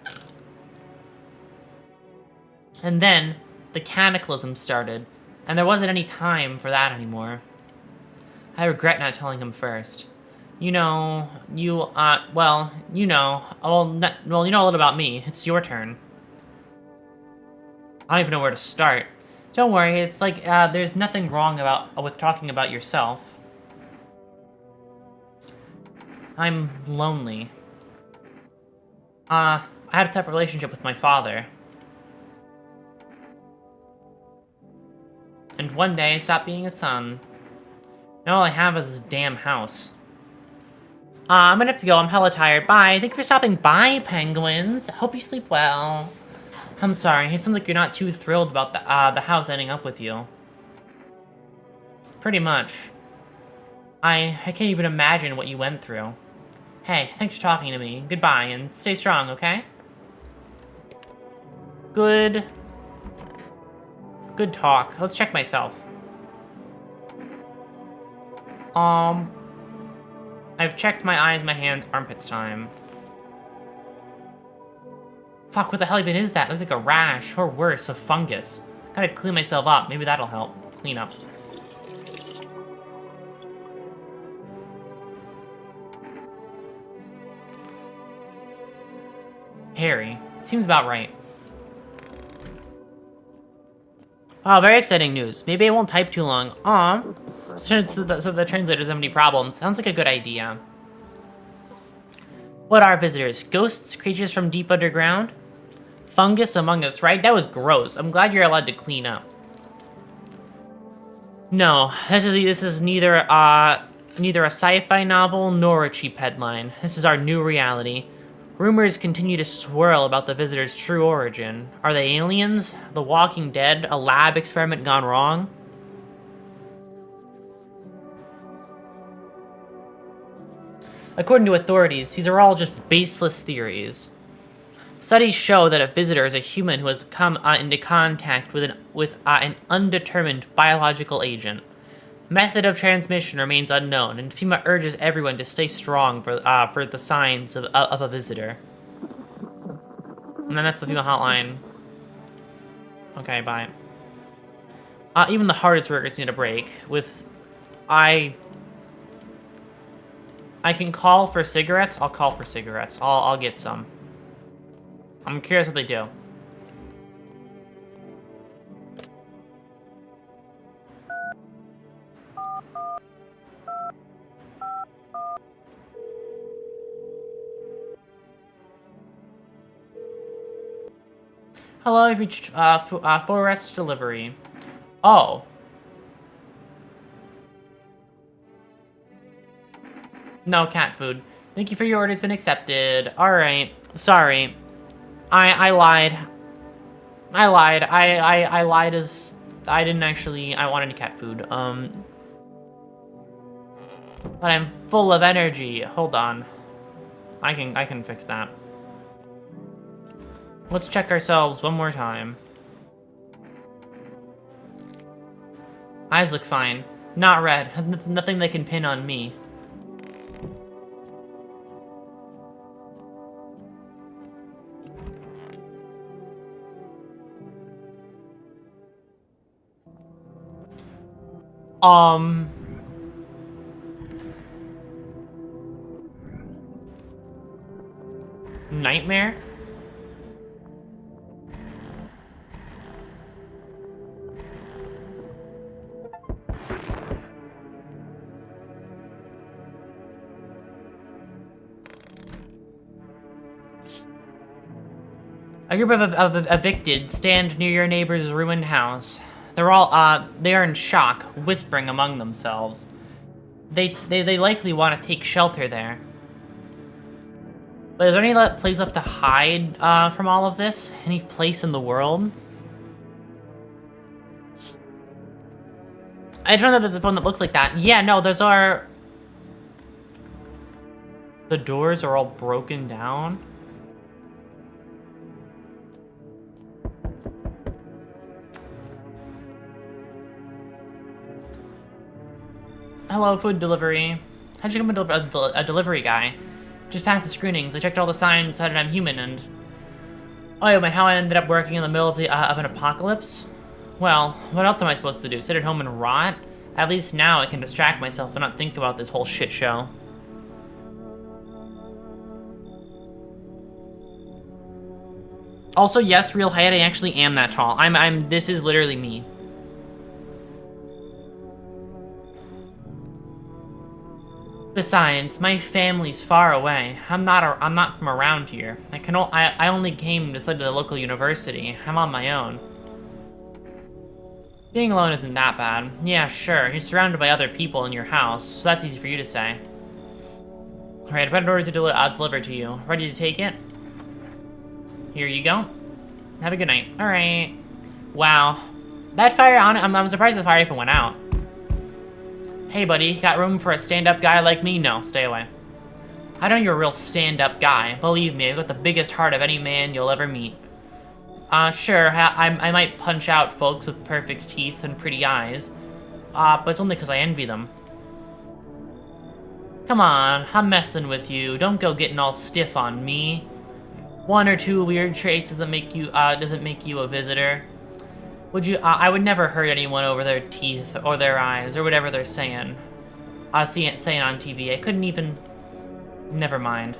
And then, the cataclysm started. And there wasn't any time for that anymore. I regret not telling him first. You know, well, you know, well, you know a little about me. It's your turn. I don't even know where to start. Don't worry, it's like, there's nothing wrong with talking about yourself. I'm lonely. I had a tough relationship with my father. And one day, I stopped being a son. Now all I have is this damn house. I'm gonna have to go. I'm hella tired. Bye. Thank you for stopping by, penguins. Hope you sleep well. I'm sorry. It sounds like you're not too thrilled about the house ending up with you. Pretty much. I can't even imagine what you went through. Hey, thanks for talking to me. Goodbye, and stay strong, okay? Good talk. Let's check myself. I've checked my eyes, my hands, armpits time. Fuck, what the hell even is that? Looks like a rash, or worse, a fungus. Gotta clean myself up. Maybe that'll help. Clean up. Hairy. Seems about right. Oh, very exciting news. Maybe I won't type too long. So the translator doesn't have any problems. Sounds like a good idea. What are visitors? Ghosts? Creatures from deep underground? Fungus among us, right? That was gross. I'm glad you're allowed to clean up. No, this is neither a sci-fi novel nor a cheap headline. This is our new reality. Rumors continue to swirl about the visitors' true origin. Are they aliens? The Walking Dead? A lab experiment gone wrong? According to authorities, these are all just baseless theories. Studies show that a visitor is a human who has come into contact with an undetermined biological agent. Method of transmission remains unknown, and FEMA urges everyone to stay strong for the signs of a visitor. And then that's the FEMA hotline. Okay, bye. Even the hardest workers need a break. I can call for cigarettes. I'll call for cigarettes. I'll get some. I'm curious what they do. Hello, you've reached forest delivery. Oh. No cat food. Thank you for your order. It's been accepted. Alright. Sorry. I lied. I lied. I lied as... I didn't actually... I wanted cat food. But I'm full of energy. Hold on. I can fix that. Let's check ourselves one more time. Eyes look fine. Not red. Nothing they can pin on me. Nightmare? A group of evicted stand near your neighbor's ruined house. They are in shock, whispering among themselves. They likely want to take shelter there. But is there any place left to hide from all of this? Any place in the world? I don't know that there's a phone that looks like that. Yeah, no, those are... The doors are all broken down. Hello, food delivery. How'd you come into a delivery guy? Just passed the screenings. I checked all the signs, decided I'm human, and... Oh, yeah, man, how I ended up working in the middle of an apocalypse? Well, what else am I supposed to do? Sit at home and rot? At least now I can distract myself and not think about this whole shit show. Also, yes, real height, I actually am that tall. This is literally me. Besides, my family's far away. I'm not from around here. I only came to study at the local university. I'm on my own. Being alone isn't that bad. Yeah, sure, you're surrounded by other people in your house, so that's easy for you to say. Alright, I've got an order to deliver to you. Ready to take it? Here you go. Have a good night. Alright. Wow. That fire I'm surprised the fire even went out. Hey buddy, got room for a stand-up guy like me? No, stay away. I know you're a real stand-up guy. Believe me, I've got the biggest heart of any man you'll ever meet. Sure, I might punch out folks with perfect teeth and pretty eyes. But it's only because I envy them. Come on, I'm messing with you. Don't go getting all stiff on me. One or two weird traits doesn't make you a visitor. I would never hurt anyone over their teeth or their eyes or whatever they're saying. Saying on TV. I couldn't even... Never mind.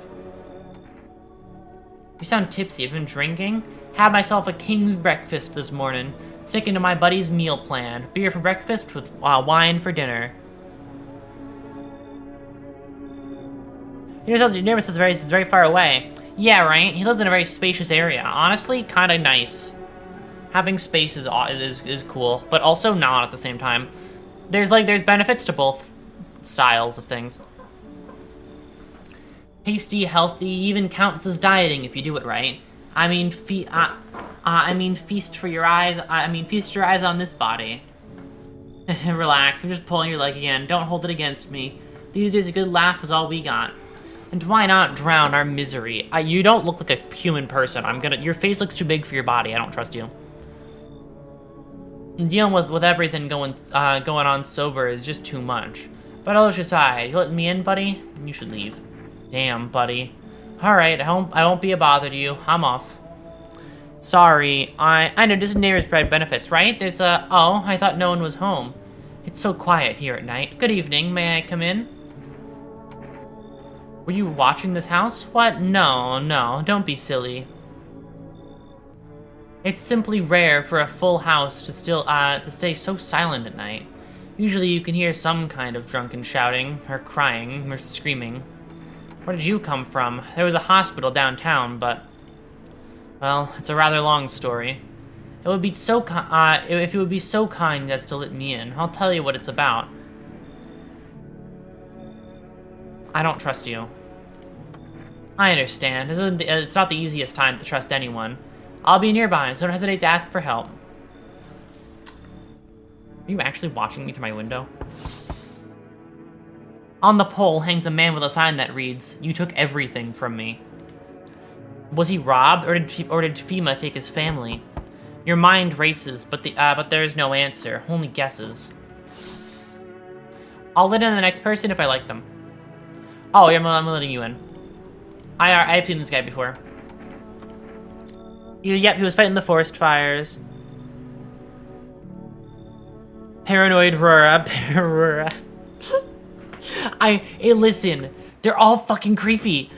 You sound tipsy. I've been drinking? Had myself a king's breakfast this morning. Sticking to my buddy's meal plan. Beer for breakfast with wine for dinner. Your neighbor says it's very far away. Yeah, right? He lives in a very spacious area. Honestly, kind of nice. Having space is cool, but also not at the same time. There's benefits to both styles of things. Tasty, healthy, even counts as dieting if you do it right. I mean, feast for your eyes. Feast your eyes on this body. Relax, I'm just pulling your leg again. Don't hold it against me. These days, a good laugh is all we got. And why not drown our misery? You don't look like a human person. Your face looks too big for your body. I don't trust you. Dealing with everything going on sober is just too much. But all jokes aside, you letting me in, buddy? You should leave. Damn, buddy. Alright, I won't be a bother to you. I'm off. Sorry, I know this is neighbor's benefits, right? There's oh, I thought no one was home. It's so quiet here at night. Good evening, may I come in? Were you watching this house? What? No, don't be silly. It's simply rare for a full house to stay so silent at night. Usually you can hear some kind of drunken shouting, or crying, or screaming. Where did you come from? There was a hospital downtown, but... Well, it's a rather long story. It would be so if you would be so kind as to let me in, I'll tell you what it's about. I don't trust you. I understand. It's not the easiest time to trust anyone. I'll be nearby, so don't hesitate to ask for help. Are you actually watching me through my window? On the pole hangs a man with a sign that reads, "You took everything from me." Was he robbed, or did FEMA take his family? Your mind races, but there is no answer, only guesses. I'll let in the next person if I like them. Oh, yeah, I'm letting you in. I've seen this guy before. Yep, he was fighting the forest fires. Paranoid Aurora. Hey, listen, they're all fucking creepy.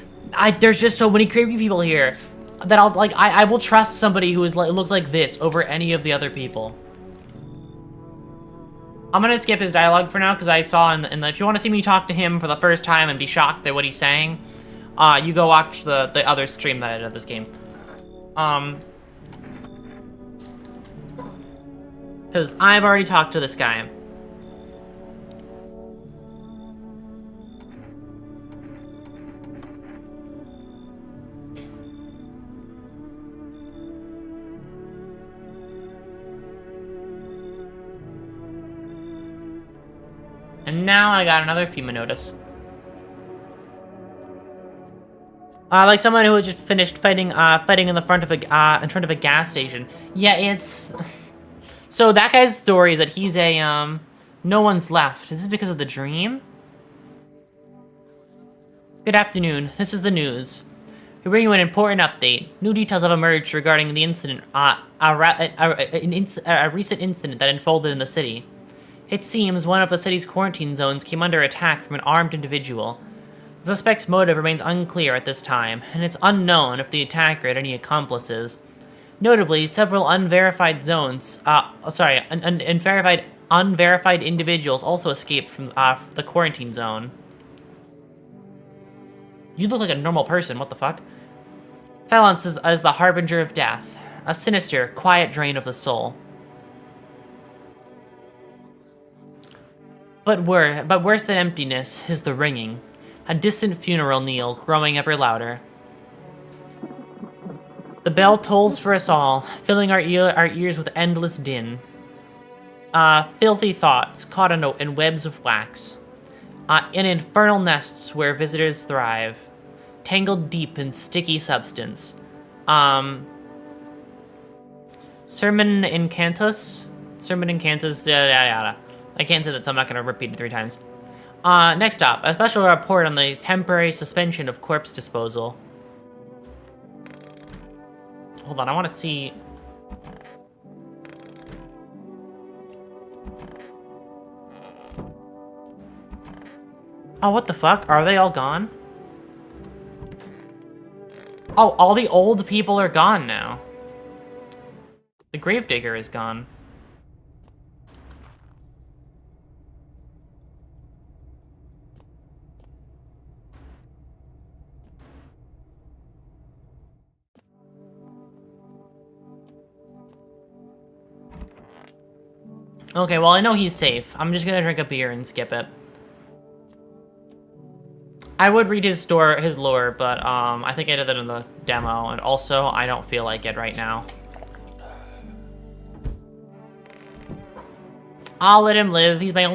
There's just so many creepy people here that I will trust somebody who looks like this over any of the other people. I'm gonna skip his dialogue for now because I saw if you want to see me talk to him for the first time and be shocked at what he's saying, you go watch the other stream that I did of this game. Because I've already talked to this guy. And now I got another FEMA notice. Like someone who had just finished fighting in the front of a gas station. Yeah, it's... So that guy's story is that he's a, no one's left. Is this because of the dream? Good afternoon. This is the news. We bring you an important update. New details have emerged regarding the incident, a recent incident that unfolded in the city. It seems one of the city's quarantine zones came under attack from an armed individual. The suspect's motive remains unclear at this time, and it's unknown if the attacker had any accomplices. Notably, several unverified individuals also escaped from the quarantine zone. You look like a normal person, what the fuck? Silence is the harbinger of death, a sinister, quiet drain of the soul. But worse than emptiness is the ringing, a distant funeral knell growing ever louder. The bell tolls for us all, filling our ears with endless din. Filthy thoughts caught in webs of wax. In infernal nests where visitors thrive. Tangled deep in sticky substance. Sermon Incantus, yada yada yada. I can't say that, so I'm not going to repeat it 3 times. Next up, a special report on the temporary suspension of corpse disposal. Hold on, I want to see... Oh, what the fuck? Are they all gone? Oh, all the old people are gone now. The gravedigger is gone. Okay, well, I know he's safe. I'm just gonna drink a beer and skip it. I would read his lore, but I think I did that in the demo, and also I don't feel like it right now. I'll let him live. He's my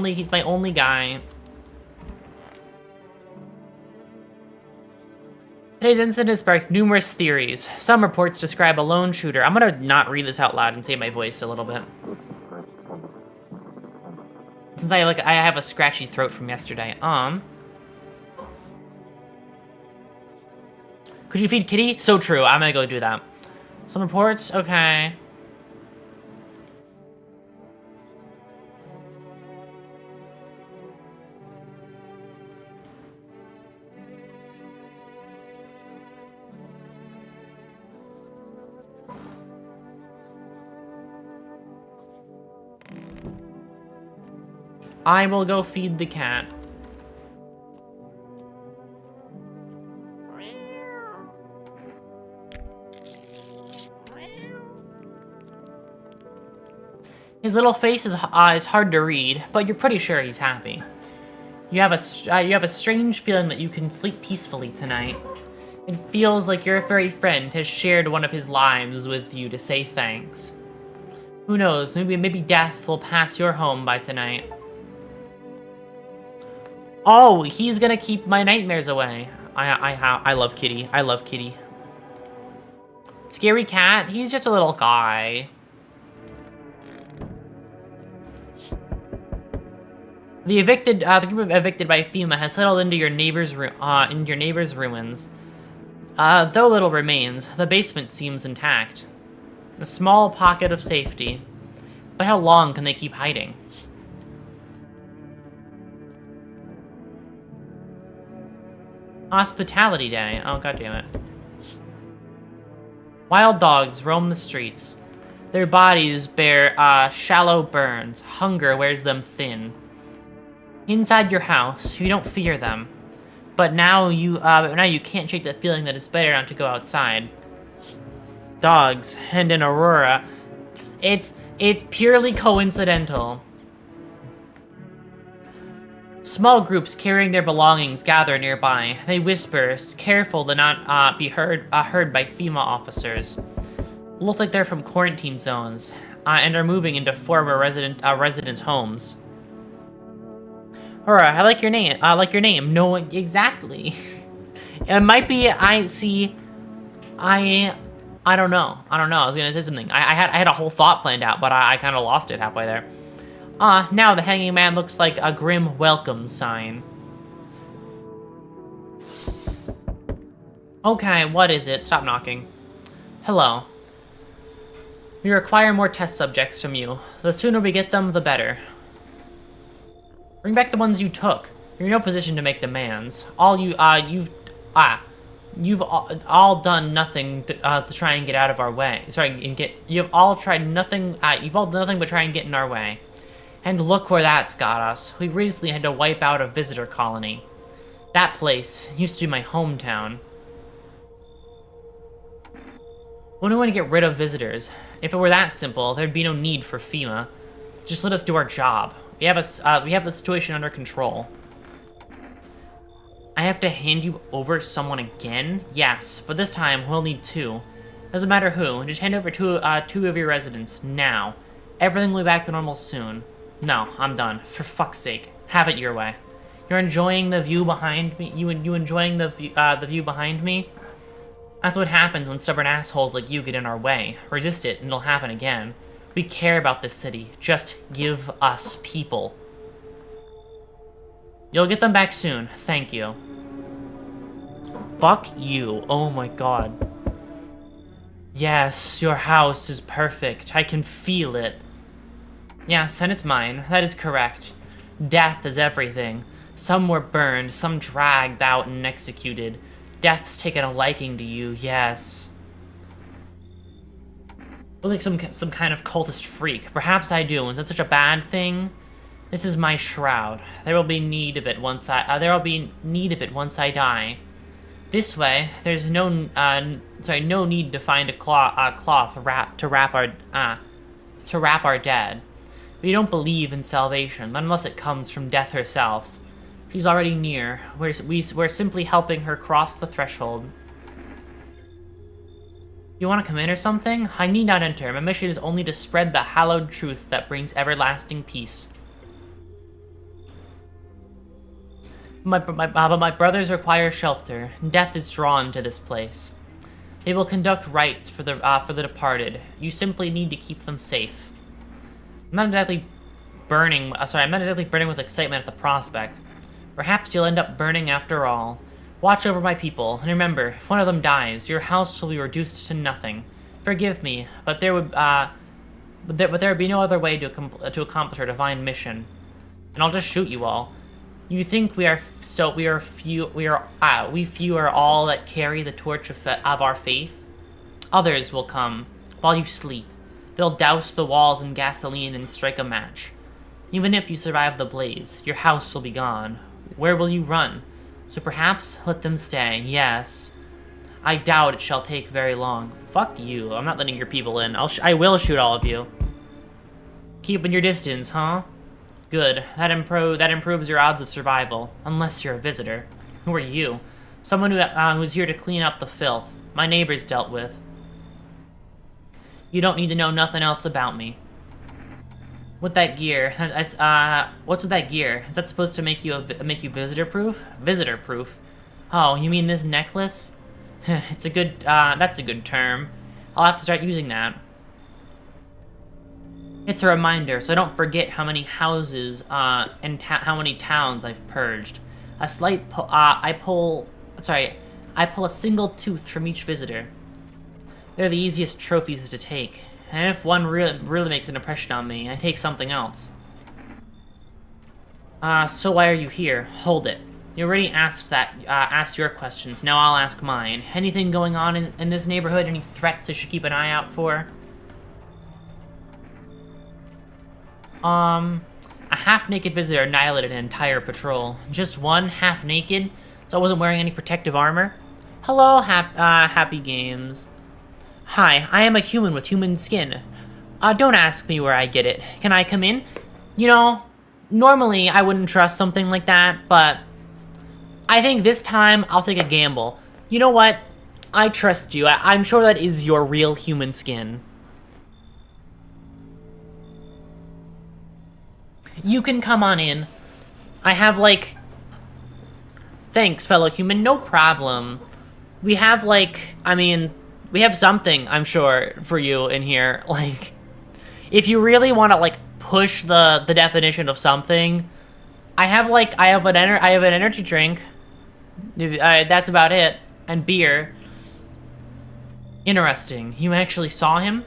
only guy. Today's incident has sparked numerous theories. Some reports describe a lone shooter. I'm gonna not read this out loud and save my voice a little bit. Since I have a scratchy throat from yesterday. Could you feed Kitty? So true. I'm gonna go do that. Some reports? Okay. I will go feed the cat. His little face is hard to read, but you're pretty sure he's happy. You have a strange feeling that you can sleep peacefully tonight. It feels like your furry friend has shared one of his lives with you to say thanks. Who knows? Maybe death will pass your home by tonight. Oh, he's gonna keep my nightmares away. I love Kitty. I love Kitty. Scary cat. He's just a little guy. The group evicted by FEMA has settled into your neighbor's ruins. Though little remains, the basement seems intact. A small pocket of safety. But how long can they keep hiding? Hospitality Day. Oh, goddammit. Wild dogs roam the streets. Their bodies bear shallow burns. Hunger wears them thin. Inside your house, you don't fear them. But now you can't shake the feeling that it's better not to go outside. Dogs, and in Aurora, it's purely coincidental. Small groups carrying their belongings gather nearby. They whisper, careful to not be heard by FEMA officers. Look like they're from quarantine zones, and are moving into former residents' homes. Aurora, I like your name. No, exactly. It might be. I don't know. I was gonna say something. I had a whole thought planned out, but I kind of lost it halfway there. Now the hanging man looks like a grim welcome sign. Okay, what is it? Stop knocking. Hello. We require more test subjects from you. The sooner we get them, the better. Bring back the ones you took. You're in no position to make demands. You've all done nothing to try and get out of our way. You've all done nothing but try and get in our way. And look where that's got us. We recently had to wipe out a visitor colony. That place used to be my hometown. When do we want to get rid of visitors? If it were that simple, there'd be no need for FEMA. Just let us do our job. We have the situation under control. I have to hand you over someone again? Yes, but this time we'll need 2. Doesn't matter who, just hand over 2 of your residents, now. Everything will be back to normal soon. No, I'm done. For fuck's sake, have it your way. You're enjoying the view behind me? You enjoying the view behind me? That's what happens when stubborn assholes like you get in our way. Resist it, and it'll happen again. We care about this city. Just give us people. You'll get them back soon. Thank you. Fuck you. Oh my god. Yes, your house is perfect. I can feel it. Yes, and it's mine. That is correct. Death is everything. Some were burned, some dragged out and executed. Death's taken a liking to you, yes. But like some kind of cultist freak. Perhaps I do. Is that such a bad thing? This is my shroud. There will be need of it once I die. This way, there's no need to find a cloth to wrap our dead. We don't believe in salvation, unless it comes from death herself. She's already near. We're simply helping her cross the threshold. You want to come in or something? I need not enter. My mission is only to spread the hallowed truth that brings everlasting peace. But my brothers require shelter. Death is drawn to this place. They will conduct rites for the departed. You simply need to keep them safe. I'm not exactly burning with excitement at the prospect. Perhaps you'll end up burning after all. Watch over my people, and remember, if one of them dies, your house will be reduced to nothing. Forgive me, but there would be no other way to accomplish our divine mission. And I'll just shoot you all. You think we few are all that carry the torch of our faith? Others will come while you sleep. They'll douse the walls in gasoline and strike a match. Even if you survive the blaze, your house will be gone. Where will you run? So perhaps let them stay, yes. I doubt it shall take very long. Fuck you, I'm not letting your people in. I will shoot all of you. Keeping your distance, huh? Good, that improves your odds of survival, unless you're a visitor. Who are you? Someone who's here to clean up the filth. My neighbors dealt with. You don't need to know nothing else about me. With that gear, what's with that gear? Is that supposed to make you visitor-proof? Visitor-proof? Oh, you mean this necklace? That's a good term. I'll have to start using that. It's a reminder, so I don't forget how many houses and how many towns I've purged. I pull a single tooth from each visitor. They're the easiest trophies to take. And if one really makes an impression on me, I take something else. So why are you here? Hold it. You already asked your questions, now I'll ask mine. Anything going on in this neighborhood? Any threats I should keep an eye out for? A half-naked visitor annihilated an entire patrol. Just one, half-naked, so I wasn't wearing any protective armor. Hello, Happy Games. Hi, I am a human with human skin. Don't ask me where I get it. Can I come in? You know, normally I wouldn't trust something like that, but I think this time I'll take a gamble. You know what? I trust you. I'm sure that is your real human skin. You can come on in. I have, like... Thanks, fellow human. No problem. We have, like... we have something, I'm sure, for you in here. Like, if you really want to, like, push the definition of something, I have an energy drink. That's about it. And beer. Interesting. You actually saw him?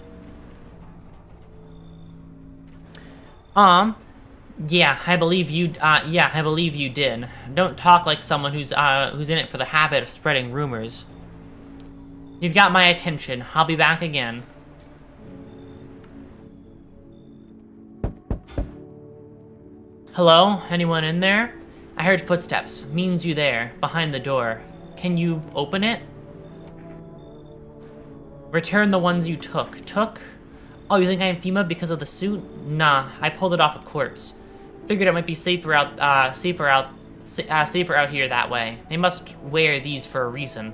Yeah, I believe you, I believe you did. Don't talk like someone who's in it for the habit of spreading rumors. You've got my attention. I'll be back again. Hello? Anyone in there? I heard footsteps. Means you there, behind the door. Can you open it? Return the ones you took. Took? Oh, you think I'm FEMA because of the suit? Nah, I pulled it off a corpse. Figured it might be safer out here that way. They must wear these for a reason.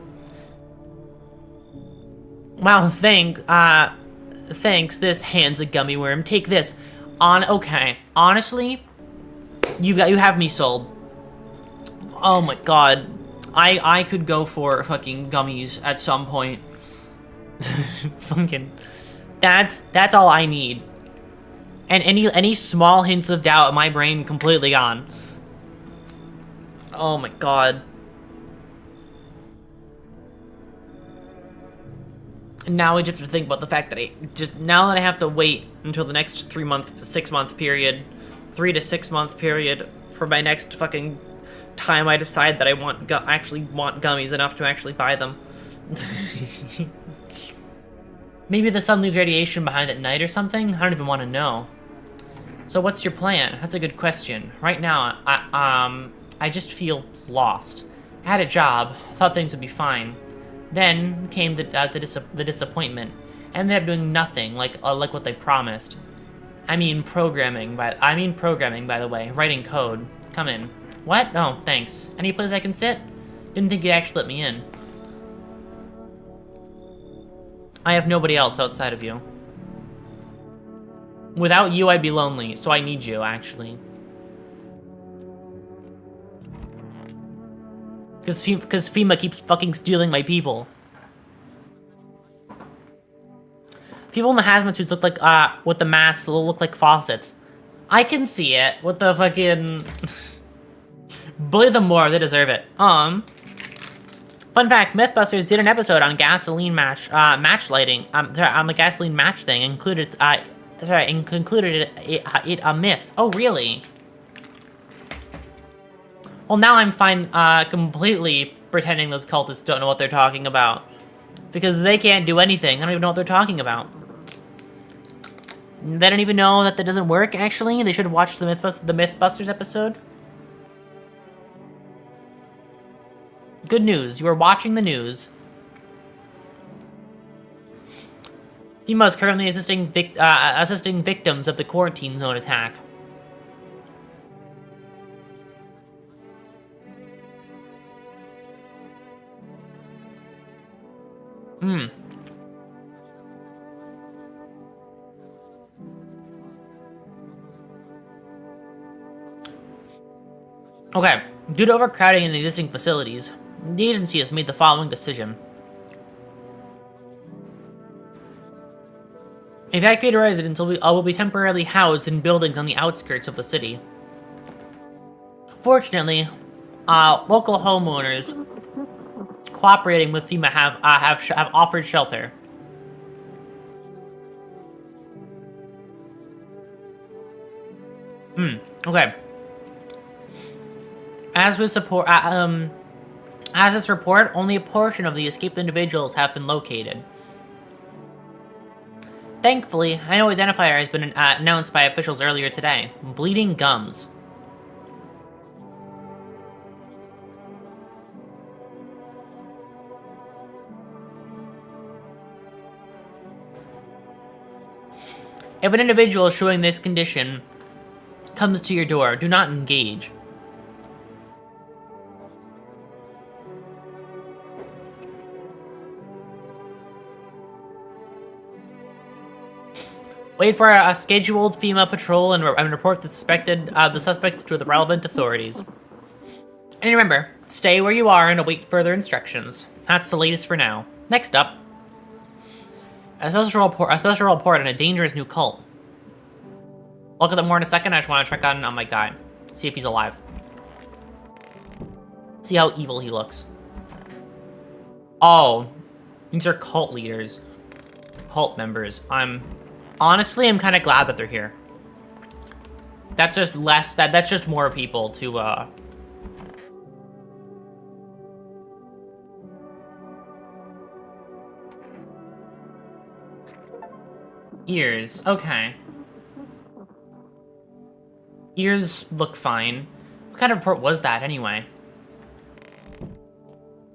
Wow, thanks. This hand's a gummy worm. Take this. Okay. Honestly, you have me sold. Oh my god. I could go for fucking gummies at some point. Fucking that's all I need. And any small hints of doubt in my brain completely gone. Oh my god. And now I just have to think about the fact that now that I have to wait until the next 3 to 6 month period for my next fucking time I decide that I actually want gummies enough to actually buy them. Maybe the sun leaves radiation behind at night or something? I don't even want to know. So what's your plan? That's a good question. Right now, I just feel lost. I had a job, thought things would be fine. Then came the disappointment. Ended up doing nothing like what they promised. I mean programming by the way, writing code. Come in. What? Oh, thanks. Any place I can sit? Didn't think you'd actually let me in. I have nobody else outside of you. Without you, I'd be lonely, so I need you, actually. Because FEMA keeps fucking stealing my people. People in the hazmat suits look like, with the masks, look like faucets. I can see it with the fucking... Bully them more, they deserve it. Fun fact, Mythbusters did an episode on gasoline match lighting, on the gasoline match thing, included it a myth. Oh, really? Well, now I'm fine, completely pretending those cultists don't know what they're talking about. Because they can't do anything. I don't even know what they're talking about. They don't even know that doesn't work, actually. They should have watched the Mythbusters episode. Good news, you are watching the news. FEMA is currently assisting victims of the quarantine zone attack. Okay, due to overcrowding in existing facilities, the agency has made the following decision. Evacuated residents will be temporarily housed in buildings on the outskirts of the city. Fortunately, local homeowners cooperating with FEMA have offered shelter. Okay. As this report, only a portion of the escaped individuals have been located. Thankfully, a new identifier has been announced by officials earlier today. Bleeding gums. If an individual showing this condition comes to your door, do not engage. Wait for a scheduled FEMA patrol and report the suspects to the relevant authorities. And remember, stay where you are and await further instructions. That's the latest for now. Next up, a special report on a dangerous new cult. I'll look at that more in a second. I just want to check on my guy. See if he's alive. See how evil he looks. Oh. These are cult leaders. Cult members. Honestly, I'm kind of glad that they're here. That's just less, that's just more people to, Ears, okay. Ears look fine. What kind of report was that, anyway?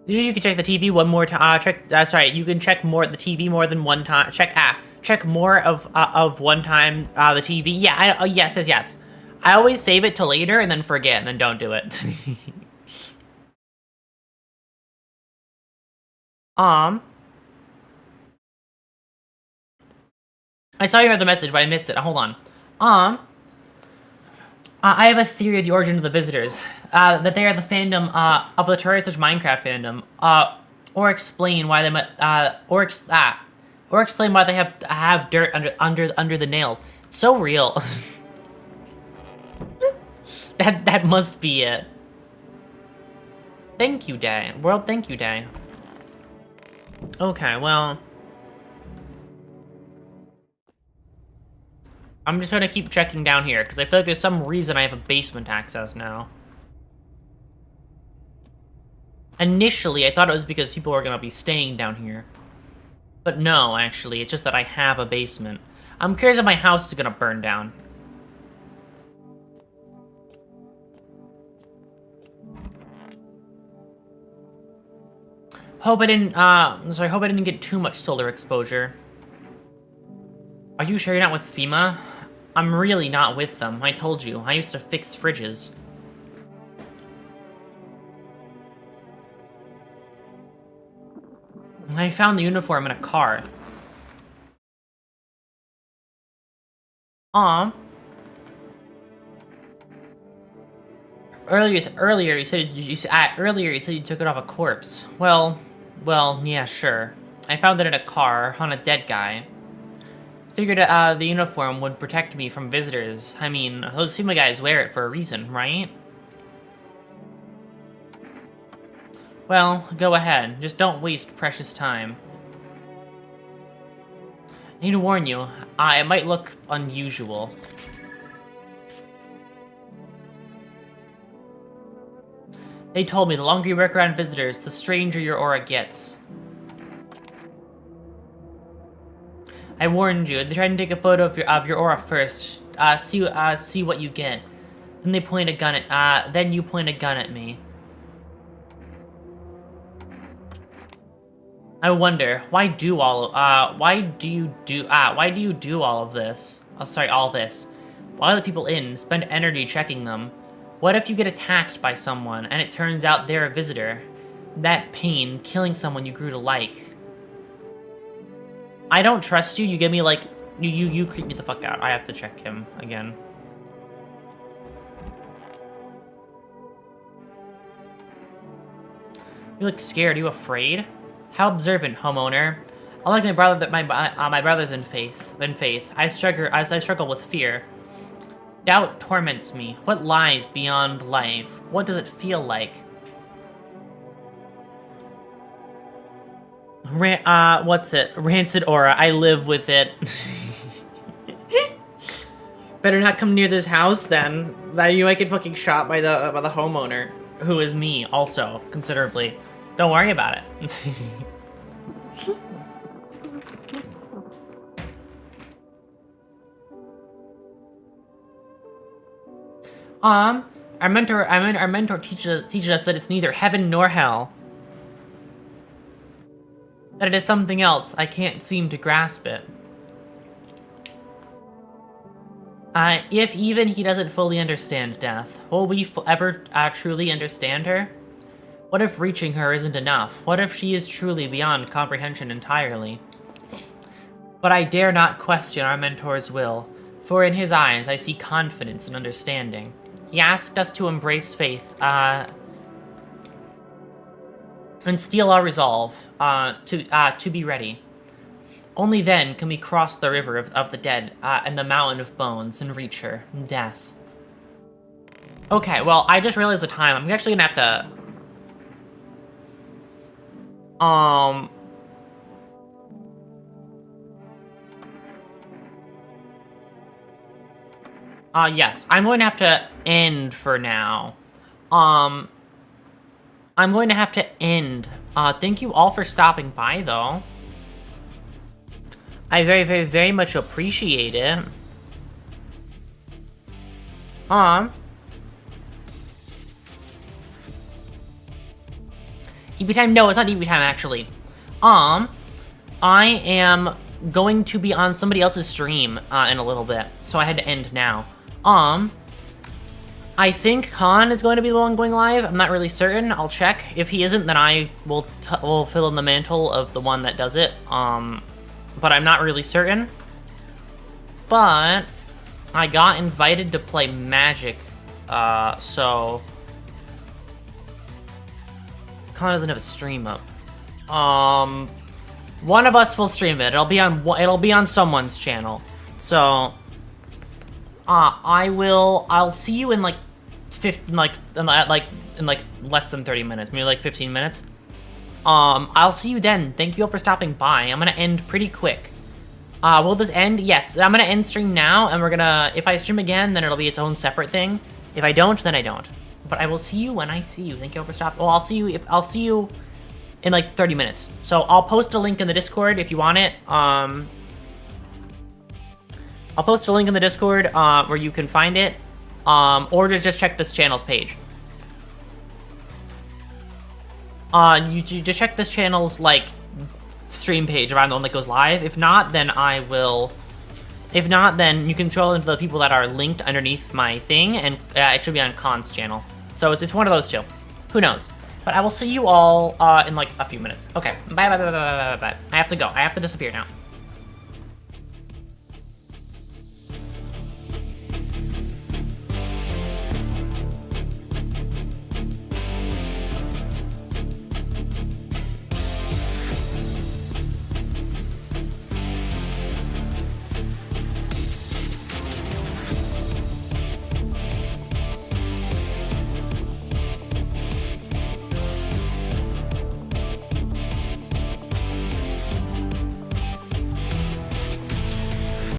You can check the TV one more time. Sorry, you can check the TV more than one time. Check more of one time the TV. Yeah, yes. I always save it till later and then forget and then don't do it. I saw you read the message, but I missed it. Hold on. I have a theory of the origin of the visitors. That they are the fandom of the Terrorist Minecraft fandom. Or explain why they or explain why they have dirt under the nails. It's so real. that must be it. Thank you day. World thank you day. Okay, well, I'm just gonna keep checking down here, because I feel like there's some reason I have a basement access now. Initially, I thought it was because people were gonna be staying down here. But no, actually, it's just that I have a basement. I'm curious if my house is gonna burn down. Hope I didn't get too much solar exposure. Are you sure you're not with FEMA? I'm really not with them. I told you. I used to fix fridges. I found the uniform in a car. Earlier you said you took it off a corpse. Well, yeah, sure. I found it in a car on a dead guy. Figured the uniform would protect me from visitors. I mean, those FEMA guys wear it for a reason, right? Well, go ahead. Just don't waste precious time. I need to warn you, it might look unusual. They told me the longer you work around visitors, the stranger your aura gets. I warned you. They tried to take a photo of your aura first. See what you get. Then they point a gun at. Then you point a gun at me. I wonder why do you do all of this? Oh, sorry, all this. Why let people in? Spend energy checking them. What if you get attacked by someone and it turns out they're a visitor? That pain, killing someone you grew to like. I don't trust you. You give me like you creep me the fuck out. I have to check him again. You look scared. Are you afraid? How observant, homeowner. Unlike my brother, my brothers in faith. I struggle with fear. Doubt torments me. What lies beyond life? What does it feel like? What's it? Rancid aura. I live with it. Better not come near this house then. You might get fucking shot by the homeowner, who is me also considerably. Don't worry about it. Our mentor teaches us that it's neither heaven nor hell. That it is something else. I can't seem to grasp it. If even he doesn't fully understand death, will we ever truly understand her? What if reaching her isn't enough? What if she is truly beyond comprehension entirely? But I dare not question our mentor's will, for in his eyes I see confidence and understanding. He asked us to embrace faith, and steel our resolve, to be ready. Only then can we cross the river of the dead, and the mountain of bones, and reach her, death. Okay, well, I just realized the time. I'm actually gonna have to... Yes, I'm going to have to end for now. I'm going to have to end. Thank you all for stopping by, though. I very, very, very much appreciate it. EB time? No, it's not EB time, actually. I am going to be on somebody else's stream in a little bit, so I had to end now. I think Khan is going to be the one going live. I'm not really certain. I'll check. If he isn't, then I will fill in the mantle of the one that does it. But I'm not really certain. But I got invited to play Magic, so Khan doesn't have a stream up. One of us will stream it. It'll be on someone's channel. So I'll see you in like less than 30 minutes, maybe like 15 minutes. I'll see you then. Thank you all for stopping by. I'm gonna end pretty quick. Will this end? Yes, I'm gonna end stream now, and we're gonna, if I stream again, then it'll be its own separate thing. If I don't, then I don't. But I will see you when I see you. Thank you all for stopping. Well, I'll see you in like 30 minutes. So I'll post a link in the Discord if you want it. I'll post a link in the Discord where you can find it, or just check this channel's page. You just check this channel's like stream page if I'm the one that goes live. If not, then I will. If not, then you can scroll into the people that are linked underneath my thing, and it should be on Khan's channel. So it's one of those two. Who knows? But I will see you all in like a few minutes. Okay. Bye. I have to go. I have to disappear now.